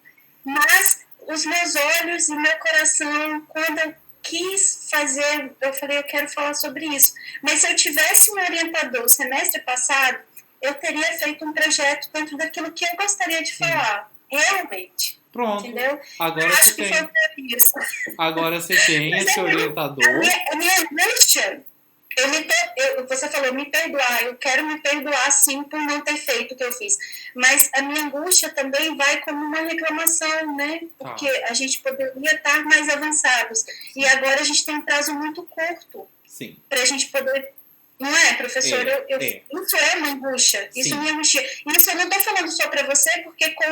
Mas os meus olhos e meu coração, quando eu quis fazer, eu falei, eu quero falar sobre isso. Mas se eu tivesse um orientador o semestre passado, eu teria feito um projeto dentro daquilo que eu gostaria de falar, realmente. Pronto. Entendeu? Agora você tem. Isso. Agora você tem esse orientador. A minha angústia, você falou me perdoar, eu quero me perdoar sim por não ter feito o que eu fiz, mas a minha angústia também vai como uma reclamação, né, porque a gente poderia estar mais avançados, e agora a gente tem um prazo muito curto para a gente poder, não é, professor? Isso é uma angústia, isso me angustia. Isso eu não estou falando só para você, porque com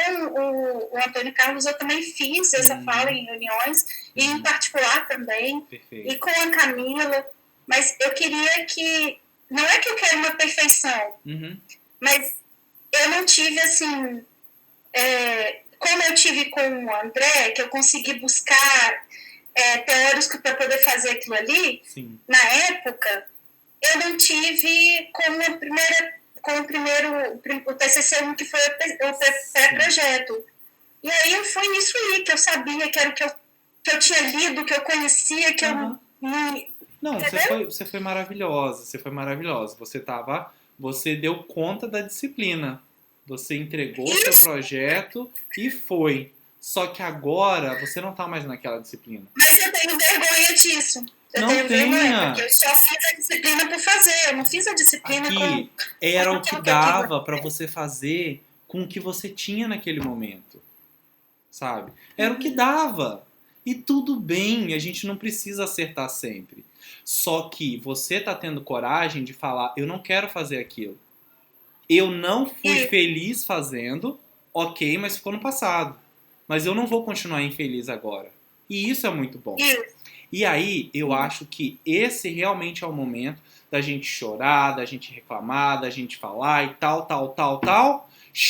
o Antônio Carlos eu também fiz essa fala em reuniões, e em particular também, e com a Camila. Mas eu queria que... Não é que eu quero uma perfeição, mas eu não tive, assim... como eu tive com o André, que eu consegui buscar teóricos para poder fazer aquilo ali, na época, eu não tive o TCC1, que foi o pré-projeto. E aí eu fui nisso aí, que eu sabia, que era o que eu tinha lido, que eu conhecia, que eu... Não, você foi maravilhosa, você deu conta da disciplina, você entregou seu projeto e foi. Só que agora você não tá mais naquela disciplina. Mas eu tenho vergonha disso. Eu tenho vergonha, porque eu só fiz a disciplina por fazer, eu não fiz a disciplina era o que dava para você fazer com o que você tinha naquele momento, sabe? Era o que dava. E tudo bem, a gente não precisa acertar sempre. Só que você tá tendo coragem de falar, eu não quero fazer aquilo. Eu não fui feliz fazendo, ok, mas ficou no passado. Mas eu não vou continuar infeliz agora. E isso é muito bom. E aí, eu acho que esse realmente é o momento da gente chorar, da gente reclamar, da gente falar e tal.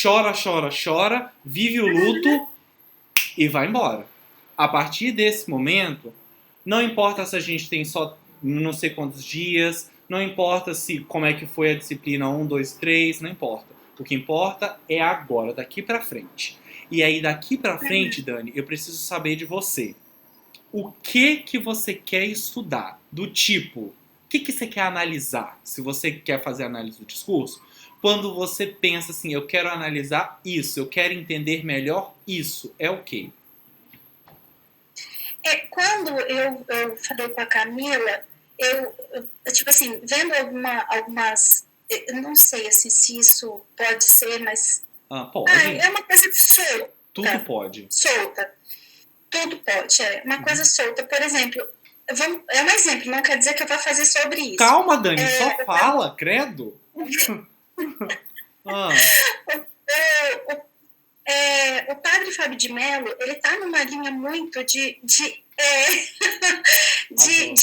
Chora, chora, chora, vive o luto e vai embora. A partir desse momento, não importa se a gente tem só não sei quantos dias, não importa se como é que foi a disciplina 1, 2, 3, não importa. O que importa é agora, daqui pra frente. E aí, daqui pra frente, Dani, eu preciso saber de você. O que você quer estudar? Do tipo, o que você quer analisar? Se você quer fazer análise do discurso, quando você pensa assim, eu quero analisar isso, eu quero entender melhor isso, é o quê? Quando eu falei com a Camila, eu tipo assim, vendo algumas, eu não sei assim, se isso pode ser, mas... pode. É uma coisa solta. Tudo pode. Solta. Tudo pode, é uma coisa solta. Por exemplo, é um exemplo, não quer dizer que eu vou fazer sobre isso. Calma, Dani, só fala, credo. O padre Fábio de Mello, ele está numa linha muito de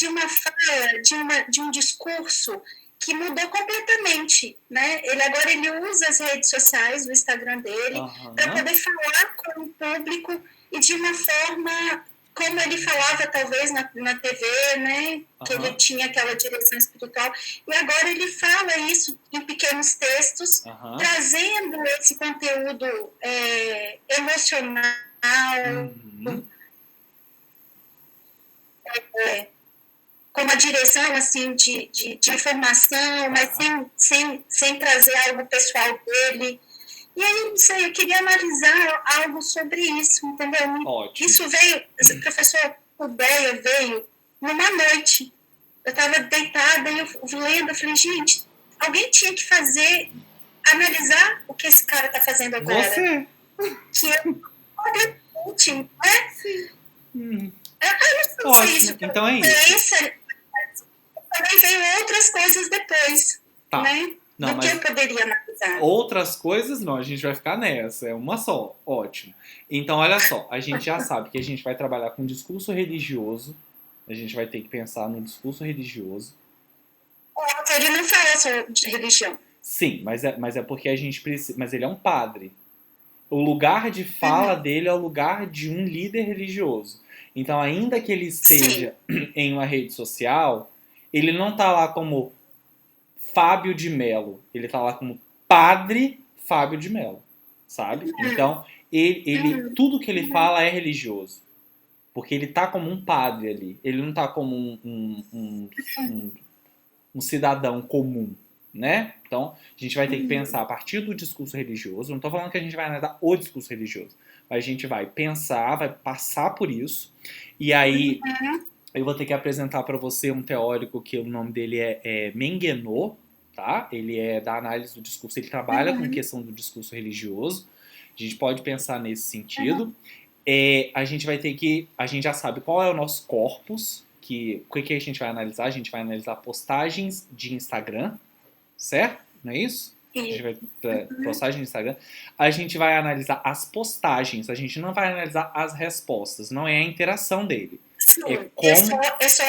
uma fala, de um discurso que mudou completamente, né? Ele usa as redes sociais, o Instagram dele, para poder falar com o público e de uma forma como ele falava talvez na TV, né? Que ele tinha aquela direção espiritual. E agora ele fala isso em pequenos textos, trazendo esse conteúdo emocional, com uma direção assim de informação, mas sem trazer algo pessoal dele. E aí, não sei, eu queria analisar algo sobre isso, entendeu? Ótimo. Isso veio, o professor Odeia veio numa noite. Eu estava deitada e eu lendo, eu falei, gente, alguém tinha que analisar o que esse cara está fazendo agora. Você. Que é completamente, né? Sim. Eu não sei se isso então é isso. Também veio outras coisas depois, né? Não, do que eu poderia analisar. Outras coisas não, a gente vai ficar nessa, é uma só, ótimo. Então, olha só, a gente já sabe que a gente vai trabalhar com discurso religioso, a gente vai ter que pensar no discurso religioso. Ele não fala sobre religião. Sim, mas é porque a gente precisa, mas ele é um padre. O lugar de fala dele é o lugar de um líder religioso. Então, ainda que ele esteja em uma rede social, ele não está lá como Fábio de Mello. Ele tá lá como Padre Fábio de Mello, sabe? Então, tudo que ele fala é religioso. Porque ele tá como um padre ali. Ele não tá como um cidadão comum, né? Então, a gente vai ter que pensar a partir do discurso religioso. Não tô falando que a gente vai analisar o discurso religioso. Mas a gente vai pensar, vai passar por isso. E aí, eu vou ter que apresentar para você um teórico que o nome dele é Menguenot, tá? Ele é da análise do discurso, ele trabalha com questão do discurso religioso. A gente pode pensar nesse sentido. A gente já sabe qual é o nosso corpus, o que a gente vai analisar? A gente vai analisar postagens de Instagram, certo? Não é isso? A gente vai postagem de Instagram. A gente vai analisar as postagens, a gente não vai analisar as respostas, não é a interação dele. Sim, é só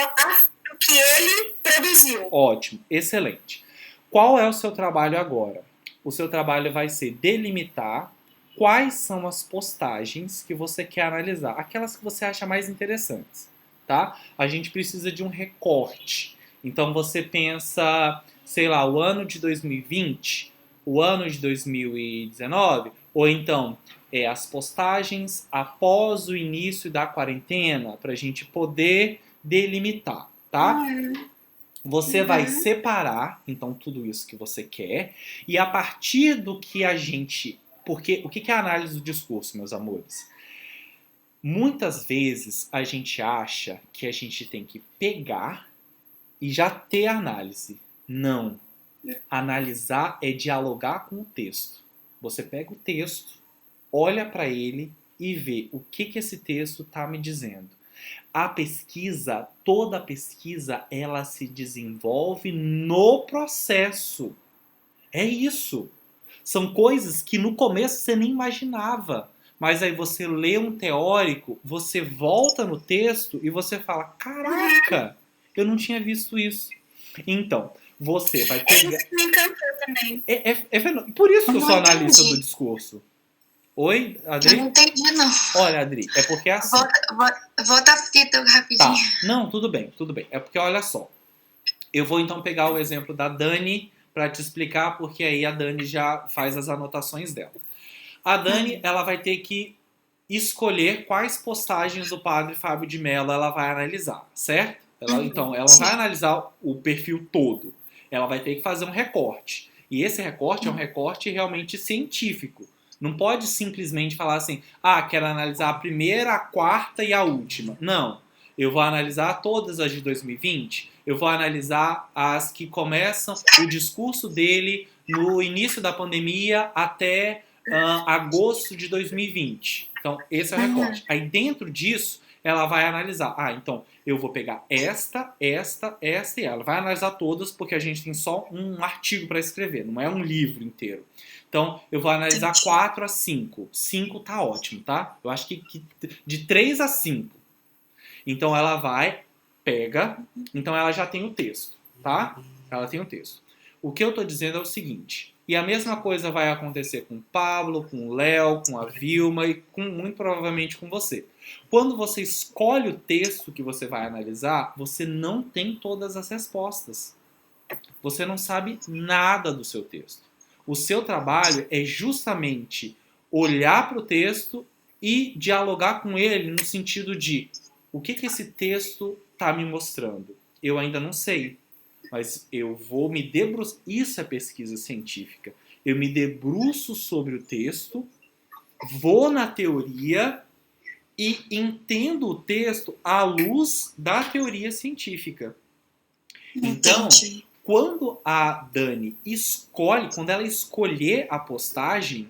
o que ele produziu. Ótimo, excelente. Qual é o seu trabalho agora? O seu trabalho vai ser delimitar quais são as postagens que você quer analisar, aquelas que você acha mais interessantes, tá? A gente precisa de um recorte. Então você pensa, sei lá, o ano de 2020, o ano de 2019, ou então as postagens após o início da quarentena, para a gente poder delimitar, tá? Você vai separar, então, tudo isso que você quer, e a partir do que a gente... Porque o que é a análise do discurso, meus amores? Muitas vezes a gente acha que a gente tem que pegar e já ter análise. Não. Analisar é dialogar com o texto. Você pega o texto, olha para ele e vê o que esse texto está me dizendo. A pesquisa, toda a pesquisa, ela se desenvolve no processo. É isso. São coisas que no começo você nem imaginava. Mas aí você lê um teórico, você volta no texto e você fala, caraca, eu não tinha visto isso. Então, você vai pegar... Isso me encantou também. Por isso que eu sou Não analista entendi. do discurso. Oi, Adri? Eu não entendi, não. Olha, Adri, é porque é assim. Volta a fita rapidinho. Tá. Não, tudo bem. É porque olha só. Eu vou então pegar o exemplo da Dani para te explicar, porque aí a Dani já faz as anotações dela. A Dani, ela vai ter que escolher quais postagens do padre Fábio de Mello ela vai analisar, certo? Então, ela vai analisar o perfil todo. Ela vai ter que fazer um recorte. E esse recorte é um recorte realmente científico. Não pode simplesmente falar assim, quero analisar a primeira, a quarta e a última. Não. Eu vou analisar todas as de 2020. Eu vou analisar as que começam o discurso dele no início da pandemia até agosto de 2020. Então, esse é o recorte. Aí, dentro disso, ela vai analisar. Então, eu vou pegar esta e ela. Ela vai analisar todas, porque a gente tem só um artigo para escrever, não é um livro inteiro. Então, eu vou analisar 4 a 5. 5 tá ótimo, tá? Eu acho que de 3 a 5. Então, ela vai, pega, então ela já tem o texto, tá? Ela tem o texto. O que eu tô dizendo é o seguinte, e a mesma coisa vai acontecer com o Pablo, com o Léo, com a Vilma e muito provavelmente com você. Quando você escolhe o texto que você vai analisar, você não tem todas as respostas. Você não sabe nada do seu texto. O seu trabalho é justamente olhar para o texto e dialogar com ele no sentido de o que esse texto está me mostrando? Eu ainda não sei, mas eu vou me debruçar. Isso é pesquisa científica. Eu me debruço sobre o texto, vou na teoria e entendo o texto à luz da teoria científica. Então, quando a Dani quando ela escolher a postagem,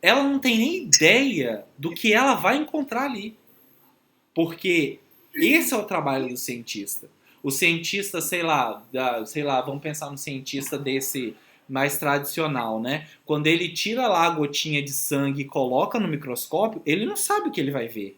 ela não tem nem ideia do que ela vai encontrar ali. Porque esse é o trabalho do cientista. O cientista, sei lá, vamos pensar no cientista desse mais tradicional, né? Quando ele tira lá a gotinha de sangue e coloca no microscópio, ele não sabe o que ele vai ver.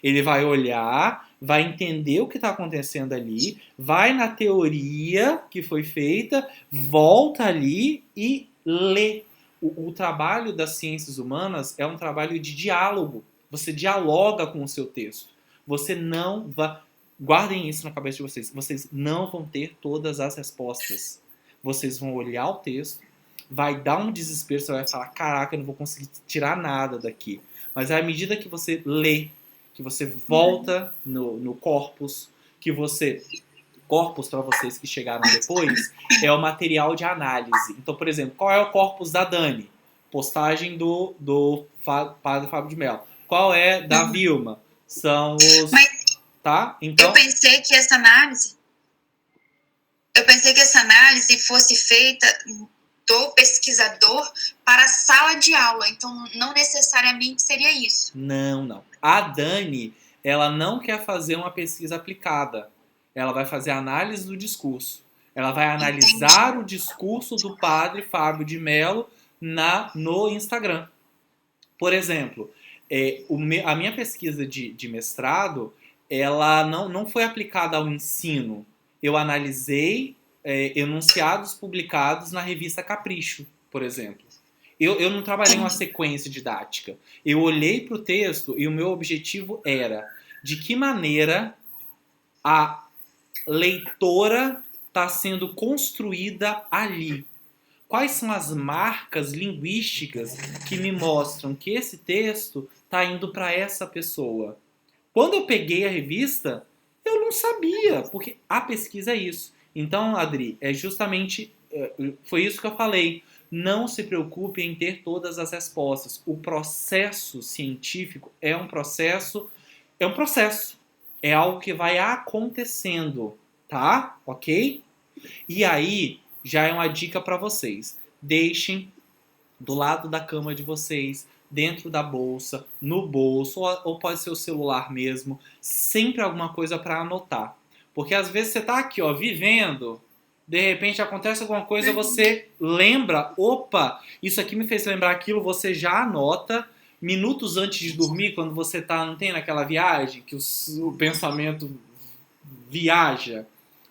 Ele vai olhar, vai entender o que está acontecendo ali, vai na teoria que foi feita, volta ali e lê. O trabalho das ciências humanas é um trabalho de diálogo. Você dialoga com o seu texto. Você não vai... Guardem isso na cabeça de vocês. Vocês não vão ter todas as respostas. Vocês vão olhar o texto, vai dar um desespero, você vai falar, caraca, eu não vou conseguir tirar nada daqui. Mas à medida que você lê, que você volta no corpus, que você... Corpus, para vocês que chegaram depois, é o material de análise. Então, por exemplo, qual é o corpus da Dani? Postagem do padre Fábio de Mello. Qual é da Vilma? São os... Tá? Então... Eu pensei que essa análise fosse feita do pesquisador para a sala de aula. Então, não necessariamente seria isso. Não. A Dani, ela não quer fazer uma pesquisa aplicada. Ela vai fazer análise do discurso. Ela vai analisar o discurso do padre Fábio de Mello no Instagram. Por exemplo, a minha pesquisa de mestrado, ela não foi aplicada ao ensino. Eu analisei enunciados publicados na revista Capricho, por exemplo. Eu não trabalhei em uma sequência didática. Eu olhei para o texto e o meu objetivo era de que maneira a leitora está sendo construída ali. Quais são as marcas linguísticas que me mostram que esse texto está indo para essa pessoa? Quando eu peguei a revista, eu não sabia, porque a pesquisa é isso. Então, Adri, foi isso que eu falei. Não se preocupe em ter todas as respostas. O processo científico é um processo. É algo que vai acontecendo, tá? Ok? E aí, já é uma dica para vocês. Deixem do lado da cama de vocês, dentro da bolsa, no bolso, ou pode ser o celular mesmo, sempre alguma coisa para anotar. Porque às vezes você tá aqui, ó, vivendo, de repente acontece alguma coisa, você lembra, opa, isso aqui me fez lembrar aquilo, você já anota. Minutos antes de dormir, quando você tá, não tem naquela viagem, que o pensamento viaja?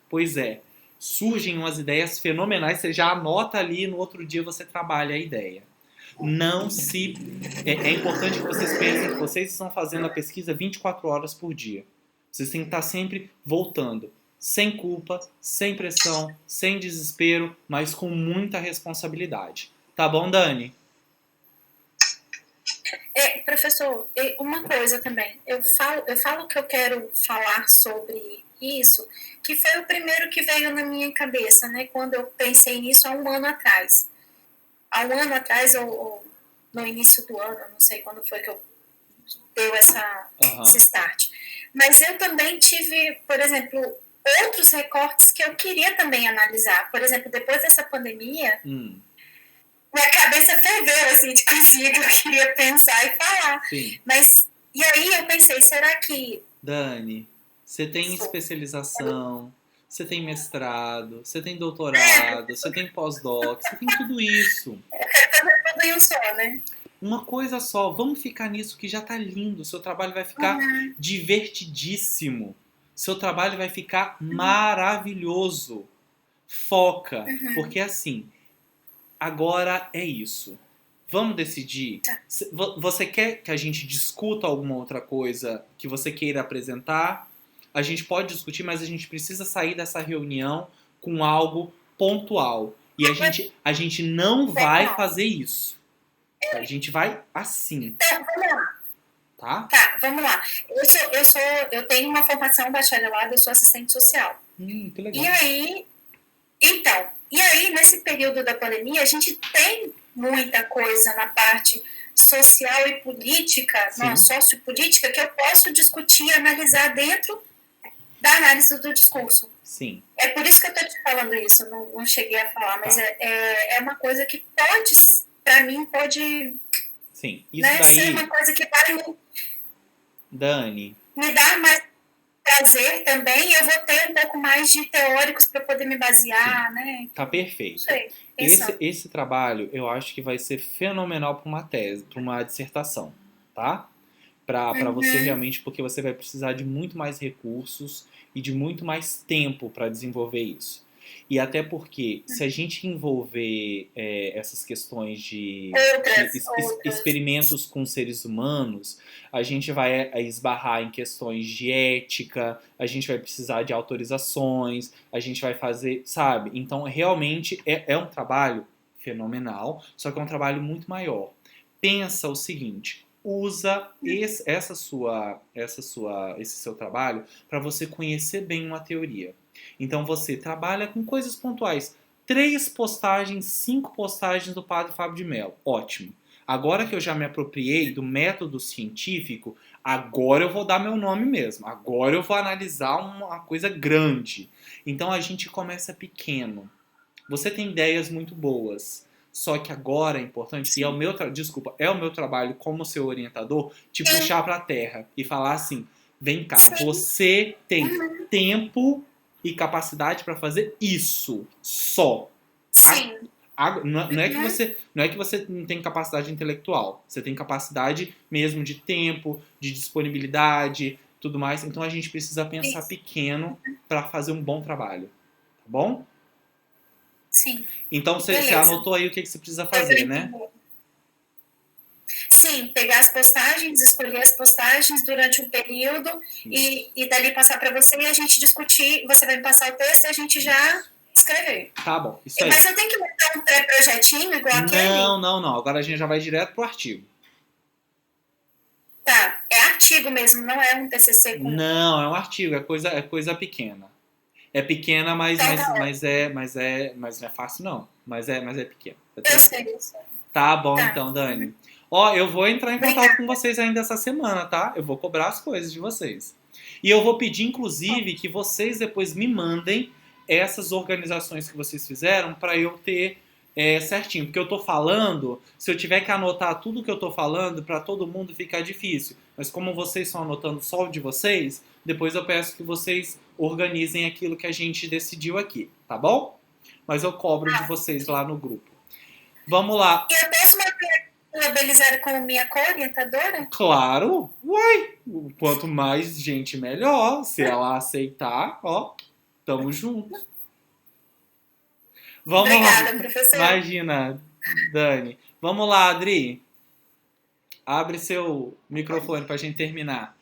Pois é, surgem umas ideias fenomenais, você já anota ali, no outro dia você trabalha a ideia. É importante que vocês pensem que vocês estão fazendo a pesquisa 24 horas por dia. Vocês têm que estar sempre voltando, sem culpa, sem pressão, sem desespero, mas com muita responsabilidade. Tá bom, Dani? Professor, uma coisa também. Eu falo que eu quero falar sobre isso, que foi o primeiro que veio na minha cabeça, né? Quando eu pensei nisso há um ano atrás. Há um ano atrás, ou no início do ano, não sei quando foi que eu deu esse start. Mas eu também tive, por exemplo, outros recortes que eu queria também analisar. Por exemplo, depois dessa pandemia, minha cabeça ferveu, assim, de coisinha que eu queria pensar e falar. Sim. Mas, e aí eu pensei, será que... Dani, você tem especialização, você tem mestrado, você tem doutorado, você tem pós-doc, você tem tudo isso. Tudo em um só, né? Uma coisa só, vamos ficar nisso que já tá lindo. Seu trabalho vai ficar divertidíssimo. Seu trabalho vai ficar maravilhoso. Foca, porque assim, agora é isso. Vamos decidir. Tá. Você quer que a gente discuta alguma outra coisa que você queira apresentar? A gente pode discutir, mas a gente precisa sair dessa reunião com algo pontual. E a gente não vai fazer isso. A gente vai assim. Então, vamos lá. Tá, vamos lá. Eu tenho uma formação bacharelada, eu sou assistente social. Que legal. E aí, nesse período da pandemia, a gente tem muita coisa na parte social e política, sociopolítica, que eu posso discutir e analisar dentro da análise do discurso. Sim. É por isso que eu estou te falando isso, não cheguei a falar, mas é uma coisa que pode, para mim, pode... Sim, isso daí... ser uma coisa que vai Dani, me dar mais prazer também, eu vou ter um pouco mais de teóricos para poder me basear, né? Tá perfeito. Sei, esse trabalho, eu acho que vai ser fenomenal para uma tese, para uma dissertação, tá? Para você realmente, porque você vai precisar de muito mais recursos e de muito mais tempo para desenvolver isso. E até porque, se a gente envolver essas questões de experimentos com seres humanos, a gente vai esbarrar em questões de ética, a gente vai precisar de autorizações, a gente vai fazer, sabe? Então, realmente, é um trabalho fenomenal, só que é um trabalho muito maior. Pensa o seguinte... Usa esse seu trabalho para você conhecer bem uma teoria. Então você trabalha com coisas pontuais. 3 postagens, 5 postagens do Padre Fábio de Mello. Ótimo. Agora que eu já me apropriei do método científico, agora eu vou dar meu nome mesmo. Agora eu vou analisar uma coisa grande. Então a gente começa pequeno. Você tem ideias muito boas. Só que agora é importante, e é o meu trabalho como seu orientador, te puxar para a terra e falar assim, vem cá, você tem tempo e capacidade para fazer isso só. Sim. Não é que você não tem capacidade intelectual, você tem capacidade mesmo de tempo, de disponibilidade, tudo mais. Então a gente precisa pensar pequeno para fazer um bom trabalho, tá bom? Sim. Então você anotou aí o que você precisa fazer, né? Sim, pegar as postagens, escolher as postagens durante um período e dali passar para você e a gente discutir. Você vai me passar o texto e a gente já escrever. Tá bom, isso aí. Mas eu tenho que montar um pré-projetinho igual aquele? Não. Agora a gente já vai direto pro artigo. Tá, é artigo mesmo, não é um TCC com... Não, é um artigo, é coisa pequena. É pequena, mas não é fácil, não. Mas é pequena. Eu sei. Tá bom, então, Dani. Ó, eu vou entrar em contato com vocês ainda essa semana, tá? Eu vou cobrar as coisas de vocês. E eu vou pedir, inclusive, que vocês depois me mandem essas organizações que vocês fizeram para eu ter certinho. Porque eu tô falando, se eu tiver que anotar tudo que eu tô falando, para todo mundo fica difícil. Mas como vocês estão anotando só o de vocês, depois eu peço que vocês organizem aquilo que a gente decidiu aqui, tá bom? Mas eu cobro de vocês lá no grupo. Vamos lá. Eu posso labelizar como minha co-orientadora? Claro! Uai! Quanto mais gente, melhor. Se ela aceitar, ó, tamo junto. Vamos Obrigada, lá. professor. Imagina, Dani. Vamos lá, Adri. Abre seu microfone pra gente terminar.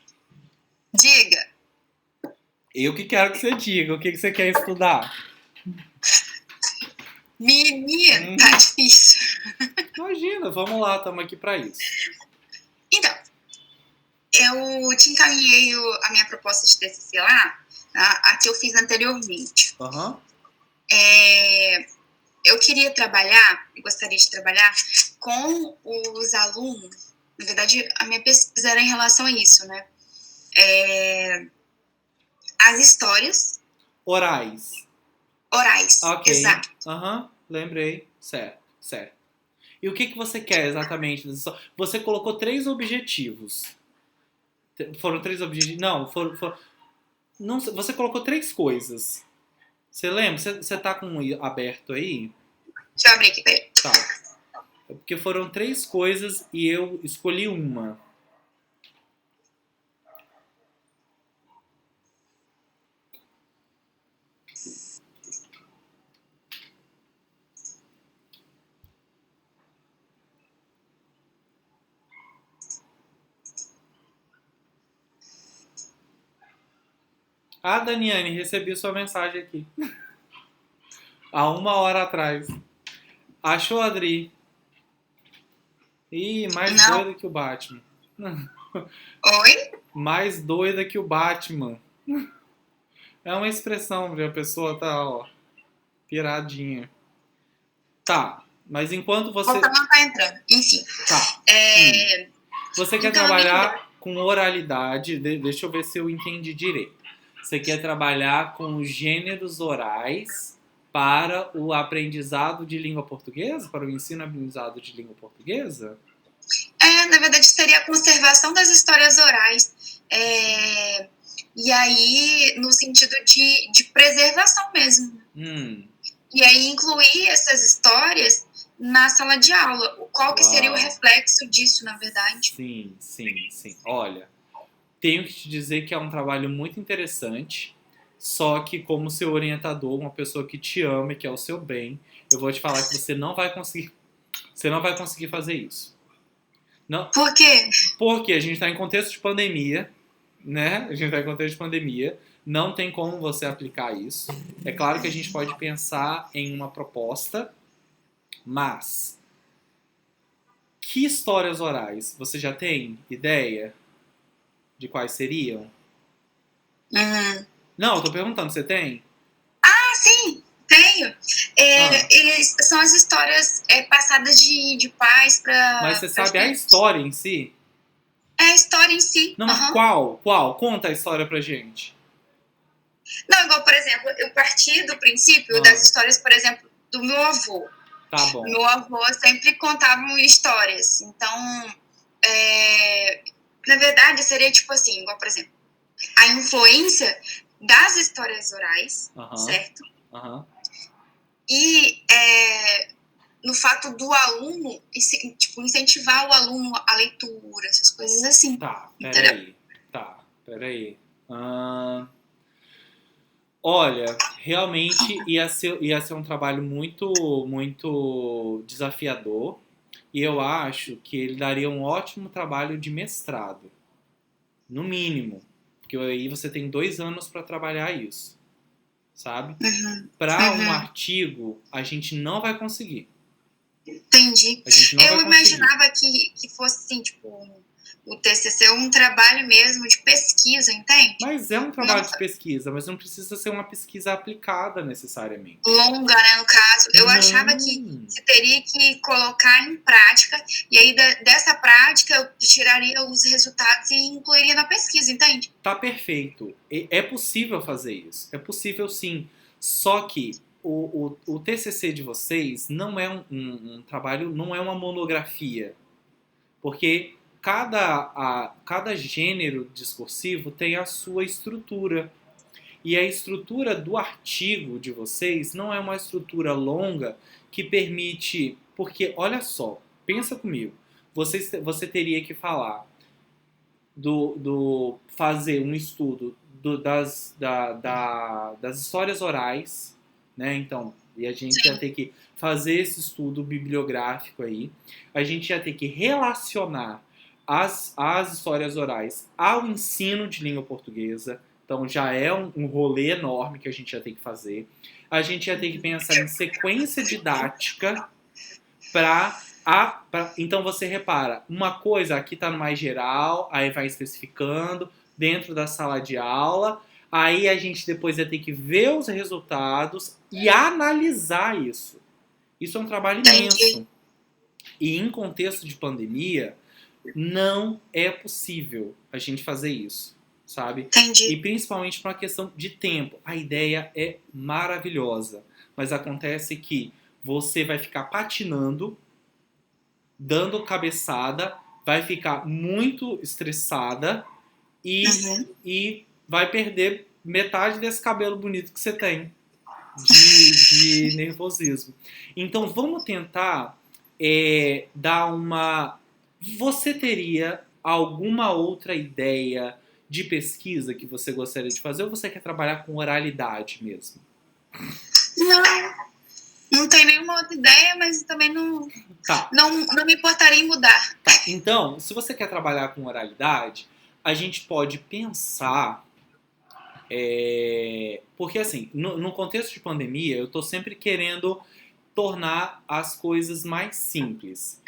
Diga. Eu que quero que você diga. O que você quer estudar? Menina, tá difícil. Imagina, vamos lá, estamos aqui para isso. Então, eu te encaminhei a minha proposta de TCC lá, a que eu fiz anteriormente. Uhum. Eu gostaria de trabalhar com os alunos. Na verdade, a minha pesquisa era em relação a isso, né? As histórias orais. Ok. Exato. Lembrei. Certo. E o que você quer exatamente? Você colocou 3 objetivos. Foram 3 objetivos? Não, não, você colocou 3 coisas. Você lembra? Você tá com aberto aí? Deixa eu abrir aqui, peraí. Tá. Porque foram 3 coisas e eu escolhi uma. Ah, Daniane, recebi sua mensagem aqui. Há 1 hora atrás. Achou, Adri? Ih, mais doida que o Batman. Oi? Mais doida que o Batman. É uma expressão de a pessoa tá, ó, piradinha. Tá, mas enquanto você... Não tá entrando, enfim. Tá. Você quer trabalhar com oralidade, deixa eu ver se eu entendi direito. Você quer trabalhar com gêneros orais para o aprendizado de língua portuguesa? Para o ensino-aprendizado de língua portuguesa? Na verdade, seria a conservação das histórias orais. E aí, no sentido de preservação mesmo. E aí, incluir essas histórias na sala de aula. Qual que seria o reflexo disso, na verdade? Sim. Olha, tenho que te dizer que é um trabalho muito interessante, só que como seu orientador, uma pessoa que te ama e que é o seu bem, eu vou te falar que você não vai conseguir fazer isso. Não, por quê? Porque a gente está em contexto de pandemia, né? Não tem como você aplicar isso. É claro que a gente pode pensar em uma proposta, mas que histórias orais? Você já tem ideia de quais seriam? Não, eu tô perguntando, você tem? Ah, sim, tenho. São as histórias passadas de pais para... Mas você sabe a história em si? É a história em si. Não, mas qual? Conta a história pra gente. Não, igual, por exemplo, eu parti do princípio das histórias, por exemplo, do meu avô. Tá bom. Meu avô sempre contava histórias. Então, na verdade, seria tipo assim, igual, por exemplo, a influência das histórias orais, certo? E no fato do aluno, tipo, incentivar o aluno à leitura, essas coisas assim. Tá, peraí. Olha, realmente ia ser um trabalho muito, muito desafiador. E eu acho que ele daria um ótimo trabalho de mestrado. No mínimo. Porque aí você tem 2 anos para trabalhar isso. Sabe? Para um artigo, a gente não vai conseguir. Entendi. Eu imaginava que fosse assim, tipo, o TCC é um trabalho mesmo de pesquisa, entende? Mas é um trabalho de pesquisa, mas não precisa ser uma pesquisa aplicada necessariamente. Longa, né, no caso. Eu achava que você teria que colocar em prática, e aí dessa prática eu tiraria os resultados e incluiria na pesquisa, entende? Tá perfeito. É possível fazer isso. É possível sim. Só que o TCC de vocês não é um trabalho, não é uma monografia, porque cada gênero discursivo tem a sua estrutura. E a estrutura do artigo de vocês não é uma estrutura longa que permite... Porque, olha só, pensa comigo. Você teria que falar fazer um estudo das histórias orais, né? Então, e a gente ia ter que fazer esse estudo bibliográfico aí. A gente ia ter que relacionar as histórias orais ao ensino de língua portuguesa. Então já é um rolê enorme que a gente ia ter que fazer. A gente ia ter que pensar em sequência didática então você repara, uma coisa aqui está no mais geral, aí vai especificando dentro da sala de aula, aí a gente depois ia ter que ver os resultados e analisar isso. Isso é um trabalho imenso. E em contexto de pandemia, não é possível a gente fazer isso, sabe? Entendi. E principalmente por uma questão de tempo. A ideia é maravilhosa, mas acontece que você vai ficar patinando, dando cabeçada, vai ficar muito estressada e vai perder metade desse cabelo bonito que você tem de nervosismo. Então vamos tentar dar uma... Você teria alguma outra ideia de pesquisa que você gostaria de fazer ou você quer trabalhar com oralidade mesmo? Não tem nenhuma outra ideia, mas também não me importaria em mudar. Tá. Então, se você quer trabalhar com oralidade, a gente pode pensar... porque assim, no contexto de pandemia, eu estou sempre querendo tornar as coisas mais simples.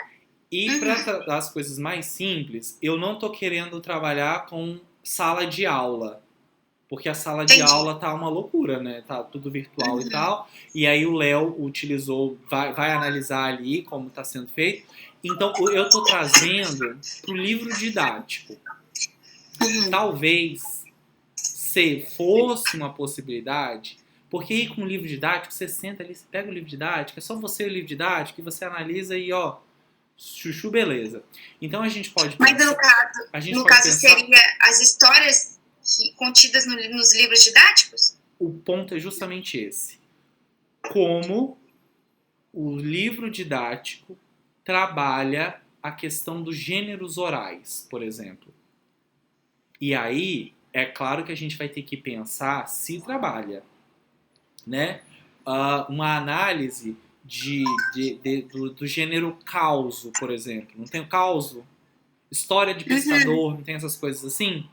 E para tratar as coisas mais simples, eu não estou querendo trabalhar com sala de aula. Porque a sala de aula tá uma loucura, né? Tá tudo virtual e tal. E aí o Léo vai analisar ali como está sendo feito. Então eu estou trazendo pro livro didático. Talvez, se fosse uma possibilidade, porque aí com o livro didático, você senta ali, você pega o livro didático, é só você o livro didático e você analisa e chuchu, beleza. Então a gente pode pensar... Mas no caso seria as histórias contidas nos livros didáticos? O ponto é justamente esse. Como o livro didático trabalha a questão dos gêneros orais, por exemplo. E aí, é claro que a gente vai ter que pensar se trabalha, né? Uma análise do gênero causo, por exemplo. Não tem o causo? História de pescador, não tem essas coisas assim?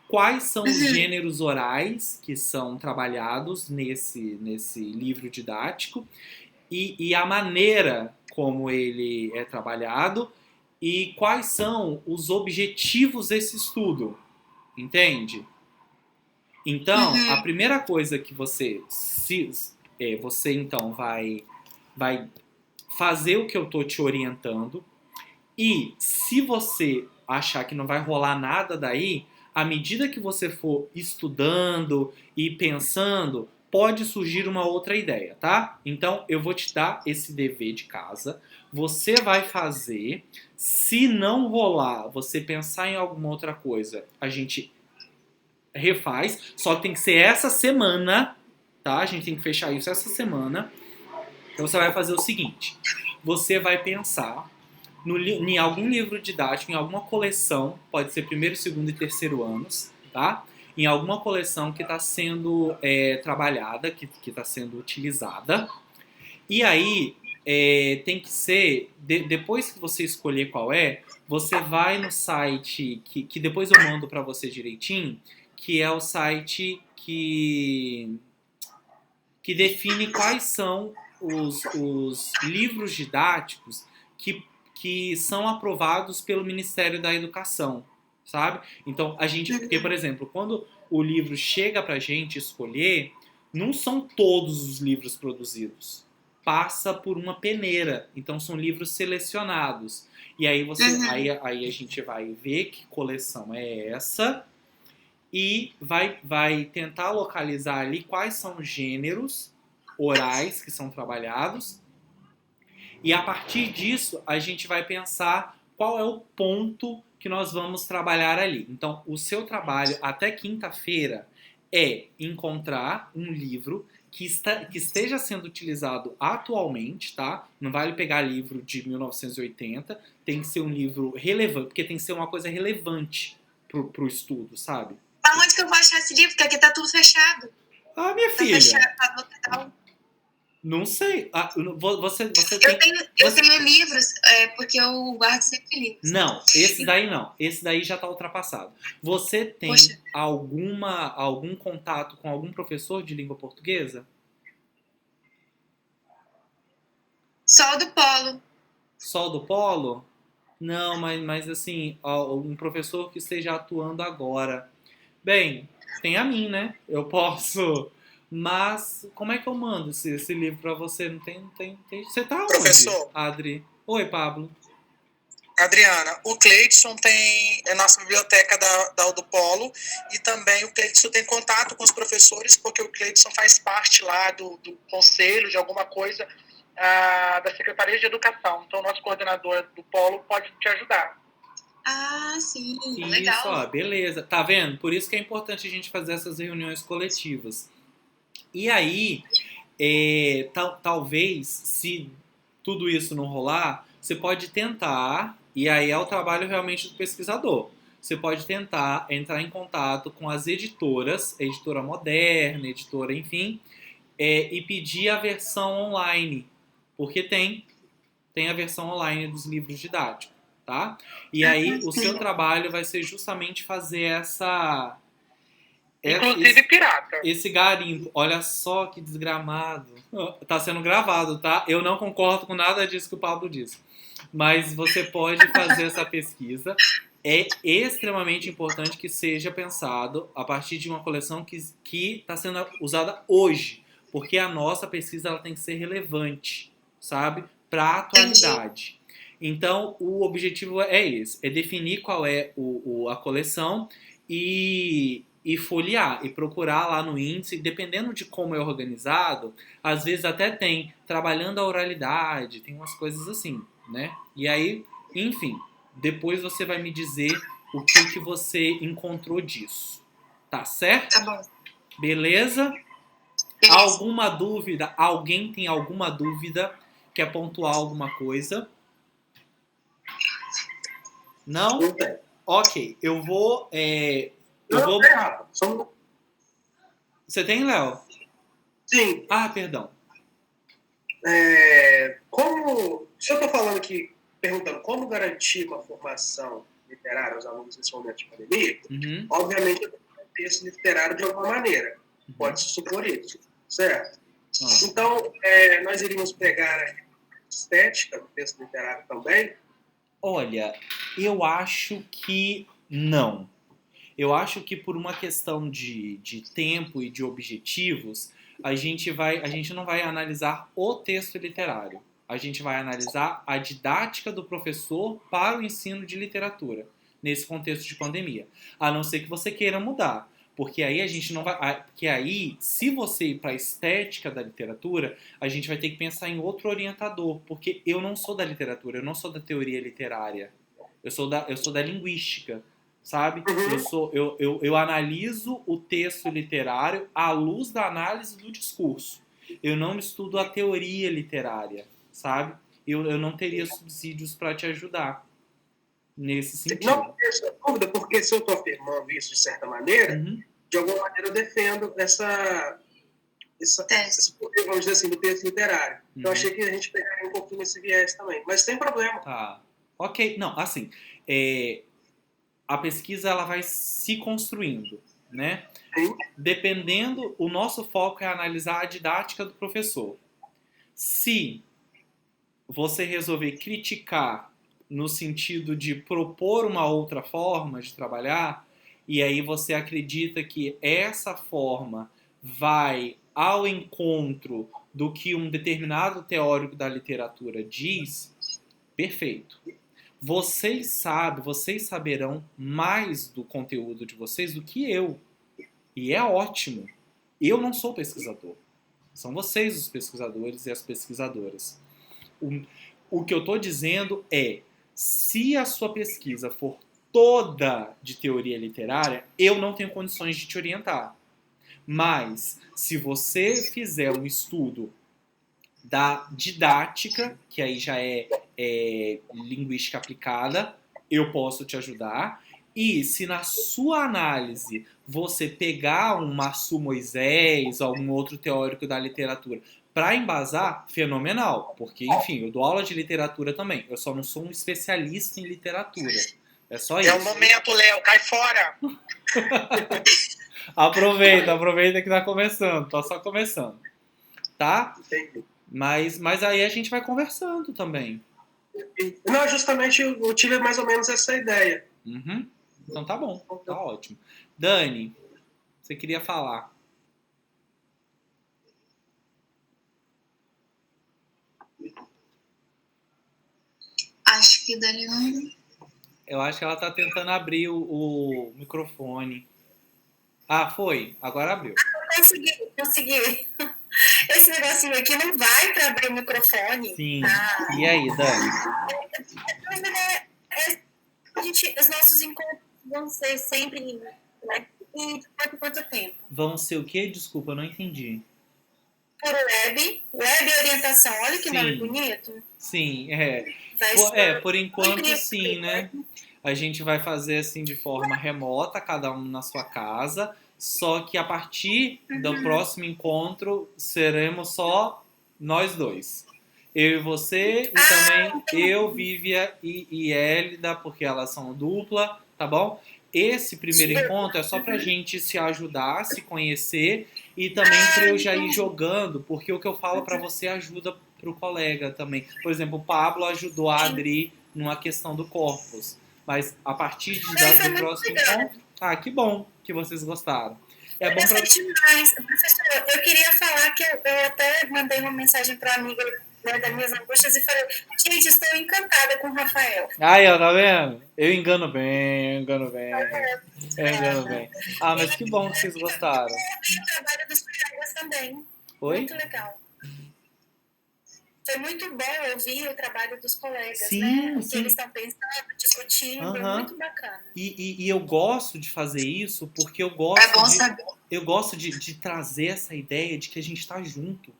Quais são os gêneros orais que são trabalhados nesse livro didático e a maneira como ele é trabalhado e quais são os objetivos desse estudo, entende? Então, a primeira coisa que você então vai fazer o que eu tô te orientando e se você achar que não vai rolar nada daí, à medida que você for estudando e pensando, pode surgir uma outra ideia, tá? Então, eu vou te dar esse dever de casa. Você vai fazer. Se não rolar, você pensar em alguma outra coisa, a gente refaz. Só que tem que ser essa semana, tá? A gente tem que fechar isso essa semana. Então, você vai fazer o seguinte. Você vai pensar em algum livro didático, em alguma coleção, pode ser primeiro, segundo e terceiro anos, tá? Em alguma coleção que está sendo trabalhada, que está sendo utilizada. E aí, tem que ser, depois que você escolher qual você vai no site, que depois eu mando para você direitinho, que é o site que define quais são os livros didáticos que são aprovados pelo Ministério da Educação, sabe? Então, porque, por exemplo, quando o livro chega pra gente escolher, não são todos os livros produzidos. Passa por uma peneira. Então, são livros selecionados. E aí, aí a gente vai ver que coleção é essa e vai tentar localizar ali quais são os gêneros orais que são trabalhados. E a partir disso, a gente vai pensar qual é o ponto que nós vamos trabalhar ali. Então, o seu trabalho até quinta-feira é encontrar um livro que esteja sendo utilizado atualmente, tá? Não vale pegar livro de 1980, tem que ser um livro relevante, porque tem que ser uma coisa relevante pro estudo, sabe? Aonde que eu vou achar esse livro? Porque aqui tá tudo fechado. Ah, minha Tá filha. fechado, tá no hotel. Não sei. Ah, você Eu tenho livros, porque eu guardo sempre livros. Não, esse daí não. Esse daí já tá ultrapassado. Você tem Poxa. algum contato com algum professor de língua portuguesa? Só o do Polo. Só do Polo? Não, mas assim, um professor que esteja atuando agora. Bem, tem a mim, né? Eu posso... Mas como é que eu mando esse livro pra você? Não tem. Você tá onde, Professor. Adri? Oi, Pablo. Adriana, o Cleidson tem a nossa biblioteca da do Polo, e também o Cleidson tem contato com os professores, porque o Cleidson faz parte lá do conselho de alguma coisa da Secretaria de Educação. Então, o nosso coordenador do Polo pode te ajudar. Ah, sim, Isso, legal. ó, beleza. Tá vendo? Por isso que é importante a gente fazer essas reuniões coletivas. E aí, talvez, se tudo isso não rolar, você pode tentar, e aí é o trabalho realmente do pesquisador, você pode tentar entrar em contato com as editoras, editora Moderna, editora, enfim, e pedir a versão online, porque tem a versão online dos livros didáticos, tá? E aí, o seu trabalho vai ser justamente fazer essa... Inclusive pirata. Esse garimpo, olha só que desgramado. Tá sendo gravado, tá? Eu não concordo com nada disso que o Pablo disse. Mas você pode fazer essa pesquisa. É extremamente importante que seja pensado a partir de uma coleção que está sendo usada hoje. Porque a nossa pesquisa ela tem que ser relevante, sabe? Para a atualidade. Então, o objetivo é esse. É definir qual é a coleção e folhear e procurar lá no índice, dependendo de como é organizado, às vezes até tem trabalhando a oralidade, tem umas coisas assim, né? E aí, enfim, depois você vai me dizer o que você encontrou disso. Tá certo? Tá bom. Beleza? Alguma dúvida? Alguém tem alguma dúvida? Quer pontuar alguma coisa? Não? Não tem. Ok, eu vou... Você tem, Léo? Sim. Ah, perdão. Se eu estou falando aqui, perguntando como garantir uma formação literária aos alunos nesse momento de pandemia, obviamente eu tenho que ter esse literário de alguma maneira. Pode-se supor isso, certo? Então, nós iríamos pegar a estética do texto literário também? Olha, eu acho que não. Eu acho que por uma questão de tempo e de objetivos, a gente não vai analisar o texto literário. A gente vai analisar a didática do professor para o ensino de literatura, nesse contexto de pandemia. A não ser que você queira mudar. Porque aí a gente não vai... Porque aí, se você ir para a estética da literatura, a gente vai ter que pensar em outro orientador. Porque eu não sou da literatura, eu não sou da teoria literária. Eu sou da linguística. Sabe? Eu analiso o texto literário à luz da análise do discurso. Eu não estudo a teoria literária, sabe? Eu não teria subsídios para te ajudar nesse sentido. Não tenho essa dúvida, porque se eu estou afirmando isso de certa maneira, de alguma maneira eu defendo essa vamos dizer assim, do texto literário. Eu achei que a gente pegaria um pouquinho esse viés também, mas sem problema. Tá. Ok, não, assim... A pesquisa ela vai se construindo, né? Sim. Dependendo, o nosso foco é analisar a didática do professor. Se você resolver criticar no sentido de propor uma outra forma de trabalhar, e aí você acredita que essa forma vai ao encontro do que um determinado teórico da literatura diz, perfeito. Vocês saberão mais do conteúdo de vocês do que eu. E é ótimo. Eu não sou pesquisador. São vocês os pesquisadores e as pesquisadoras. O que eu estou dizendo é, se a sua pesquisa for toda de teoria literária, eu não tenho condições de te orientar. Mas, se você fizer um estudo da didática, que aí já é linguística aplicada, eu posso te ajudar. E se na sua análise você pegar um Marçu Moisés ou algum outro teórico da literatura para embasar, fenomenal. Porque, enfim, eu dou aula de literatura também. Eu só não sou um especialista em literatura. É só isso. É o momento, Léo, cai fora! Aproveita que tá começando. Tá só começando. Tá? Entendi. Mas aí a gente vai conversando também. Não, justamente eu tive mais ou menos essa ideia. Uhum. Então tá bom, tá ótimo. Dani, você queria falar? Acho que Dani não... Eu acho que ela tá tentando abrir o microfone. Ah, foi. Agora abriu. Consegui. Esse negocinho aqui não vai para abrir o microfone. Sim. E aí, Dani? Os nossos encontros vão ser sempre, né? E por quanto tempo? Vão ser o quê? Desculpa, eu não entendi. Por web orientação. Olha que nome bonito. Sim, por enquanto sim, né? A gente vai fazer assim de forma remota, cada um na sua casa, só que a partir do próximo encontro seremos só nós dois. Eu e você, e também eu, Vívia e Hélida, porque elas são dupla, tá bom? Esse primeiro encontro é só pra gente se ajudar, se conhecer e também pra eu já ir jogando, porque o que eu falo pra você ajuda pro colega também. Por exemplo, o Pablo ajudou a Adri numa questão do corpus, mas a partir do próximo encontro... Ah, que bom que vocês gostaram. É bom pra... demais. Professor, eu queria falar que eu até mandei uma mensagem pra amiga, né, das minhas angústias e falei, gente, estou encantada com o Rafael. Aí, ó, tá vendo? Eu engano bem. Ah, mas que bom que vocês gostaram. Eu vi o trabalho dos colegas também. Oi? Muito legal. Foi muito bom ouvir o trabalho dos colegas, sim, né? O sim. que eles estão pensando, discutindo, é muito bacana. E eu gosto de fazer isso porque eu gosto de trazer essa ideia de que a gente está junto.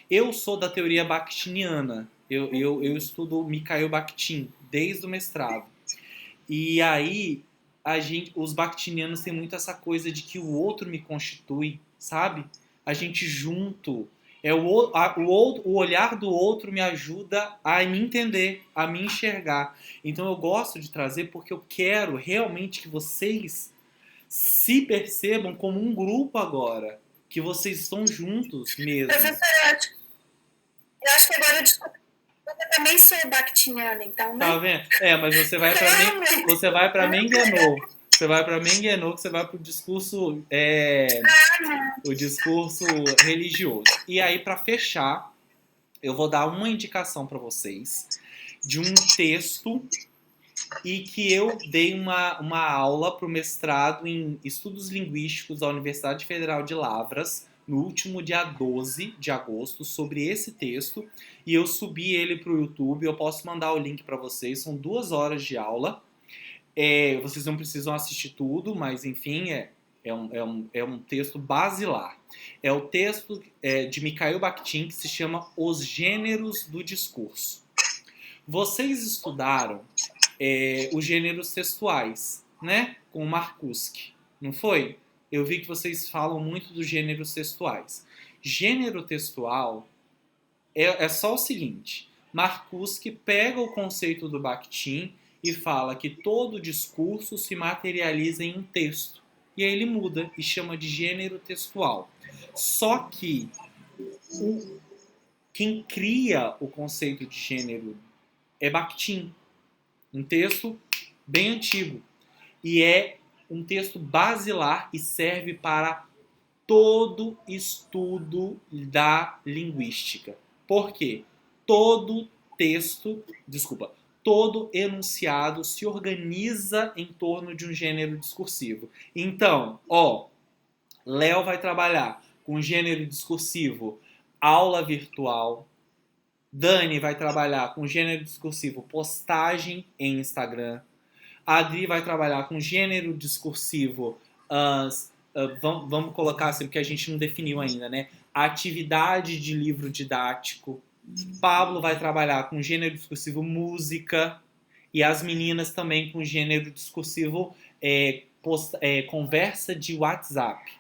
Eu sou da teoria bakhtiniana. Eu estudo Mikhail Bakhtin desde o mestrado. E aí, os bakhtinianos têm muito essa coisa de que o outro me constitui, sabe? A gente junto. O olhar do outro me ajuda a me entender, a me enxergar. Então eu gosto de trazer porque eu quero realmente que vocês se percebam como um grupo agora. Que vocês estão juntos mesmo. Professora, eu acho que agora eu também sou bakhtiniana, então, né? Tá vendo? Mas você vai pra Mengenô. Você vai para Mengenô, que você vai para o discurso religioso. E aí, para fechar, eu vou dar uma indicação para vocês de um texto e que eu dei uma aula para o mestrado em Estudos Linguísticos da Universidade Federal de Lavras, no último dia 12 de agosto, sobre esse texto. E eu subi ele para o YouTube, eu posso mandar o link para vocês, são 2 horas de aula. Vocês não precisam assistir tudo, mas enfim, é um texto basilar. É o texto de Mikhail Bakhtin que se chama Os Gêneros do Discurso. Vocês estudaram os gêneros textuais, né? Com o Marcuse, não foi? Eu vi que vocês falam muito dos gêneros textuais. Gênero textual é só o seguinte: Marcuse pega o conceito do Bakhtin e fala que todo discurso se materializa em um texto. E aí ele muda e chama de gênero textual. Só que quem cria o conceito de gênero é Bakhtin. Um texto bem antigo. E é um texto basilar e serve para todo estudo da linguística. Por quê? Todo enunciado se organiza em torno de um gênero discursivo. Então, Léo vai trabalhar com gênero discursivo aula virtual. Dani vai trabalhar com gênero discursivo postagem em Instagram. A Adri vai trabalhar com gênero discursivo, vamos colocar assim, porque a gente não definiu ainda, né? Atividade de livro didático. Pablo vai trabalhar com gênero discursivo música. E as meninas também com gênero discursivo conversa de WhatsApp.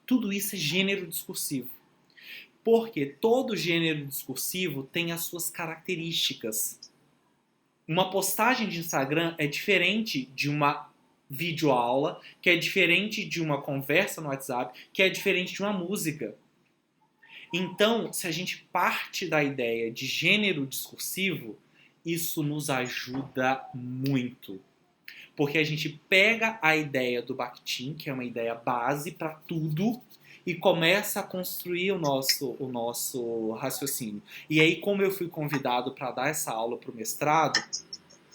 Tudo isso é gênero discursivo. Porque todo gênero discursivo tem as suas características. Uma postagem de Instagram é diferente de uma videoaula, que é diferente de uma conversa no WhatsApp, que é diferente de uma música. Então, se a gente parte da ideia de gênero discursivo, isso nos ajuda muito. Porque a gente pega a ideia do Bakhtin, que é uma ideia base para tudo, e começa a construir o nosso raciocínio. E aí, como eu fui convidado para dar essa aula para o mestrado,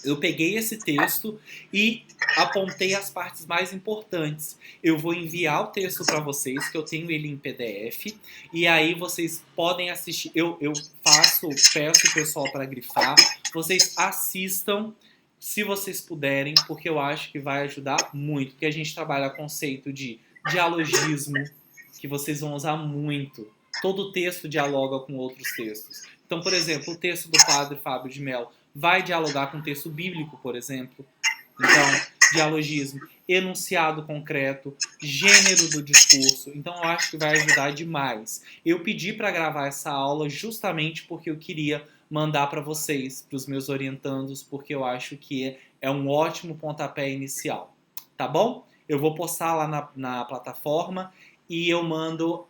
eu peguei esse texto e apontei as partes mais importantes. Eu vou enviar o texto para vocês, que eu tenho ele em PDF, e aí vocês podem assistir. Eu peço o pessoal para grifar, vocês assistam, se vocês puderem, porque eu acho que vai ajudar muito, porque a gente trabalha conceito de dialogismo, que vocês vão usar muito. Todo texto dialoga com outros textos. Então, por exemplo, o texto do padre Fábio de Mello vai dialogar com o texto bíblico, por exemplo. Então, dialogismo, enunciado concreto, gênero do discurso. Então, eu acho que vai ajudar demais. Eu pedi para gravar essa aula justamente porque eu queria mandar para vocês, para os meus orientandos, porque eu acho que é um ótimo pontapé inicial. Tá bom? Eu vou postar lá na plataforma e eu mando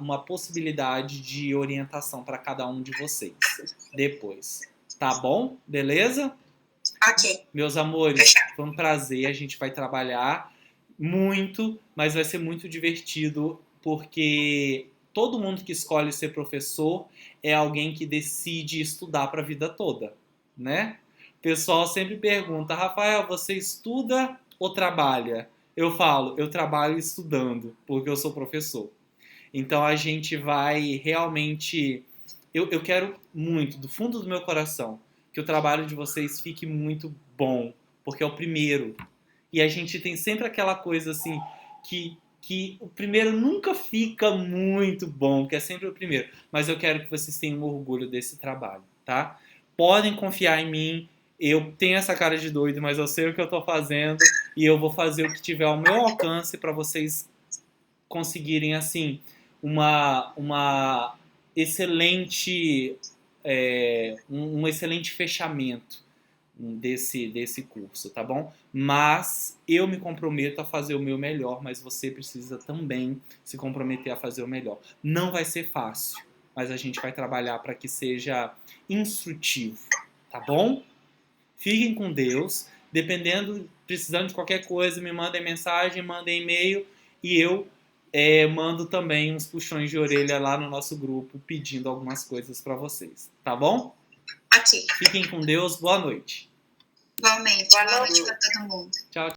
uma possibilidade de orientação para cada um de vocês depois. Tá bom? Beleza? Ok. Meus amores, foi um prazer. A gente vai trabalhar muito, mas vai ser muito divertido, porque todo mundo que escolhe ser professor é alguém que decide estudar para a vida toda, né? O pessoal sempre pergunta: Rafael, você estuda ou trabalha? Eu falo, eu trabalho estudando, porque eu sou professor. Então a gente vai realmente... Eu quero muito, do fundo do meu coração, que o trabalho de vocês fique muito bom, porque é o primeiro. E a gente tem sempre aquela coisa assim, que o primeiro nunca fica muito bom, que é sempre o primeiro. Mas eu quero que vocês tenham orgulho desse trabalho, tá? Podem confiar em mim. Eu tenho essa cara de doido, mas eu sei o que eu tô fazendo e eu vou fazer o que tiver ao meu alcance para vocês conseguirem, assim, uma excelente, um excelente fechamento desse curso, tá bom? Mas eu me comprometo a fazer o meu melhor, mas você precisa também se comprometer a fazer o melhor. Não vai ser fácil, mas a gente vai trabalhar para que seja instrutivo, tá bom? Fiquem com Deus. Precisando de qualquer coisa, me mandem mensagem, mandem e-mail e eu mando também uns puxões de orelha lá no nosso grupo pedindo algumas coisas para vocês, tá bom? Ok. Fiquem com Deus, boa noite. Igualmente, boa noite para todo mundo. Tchau.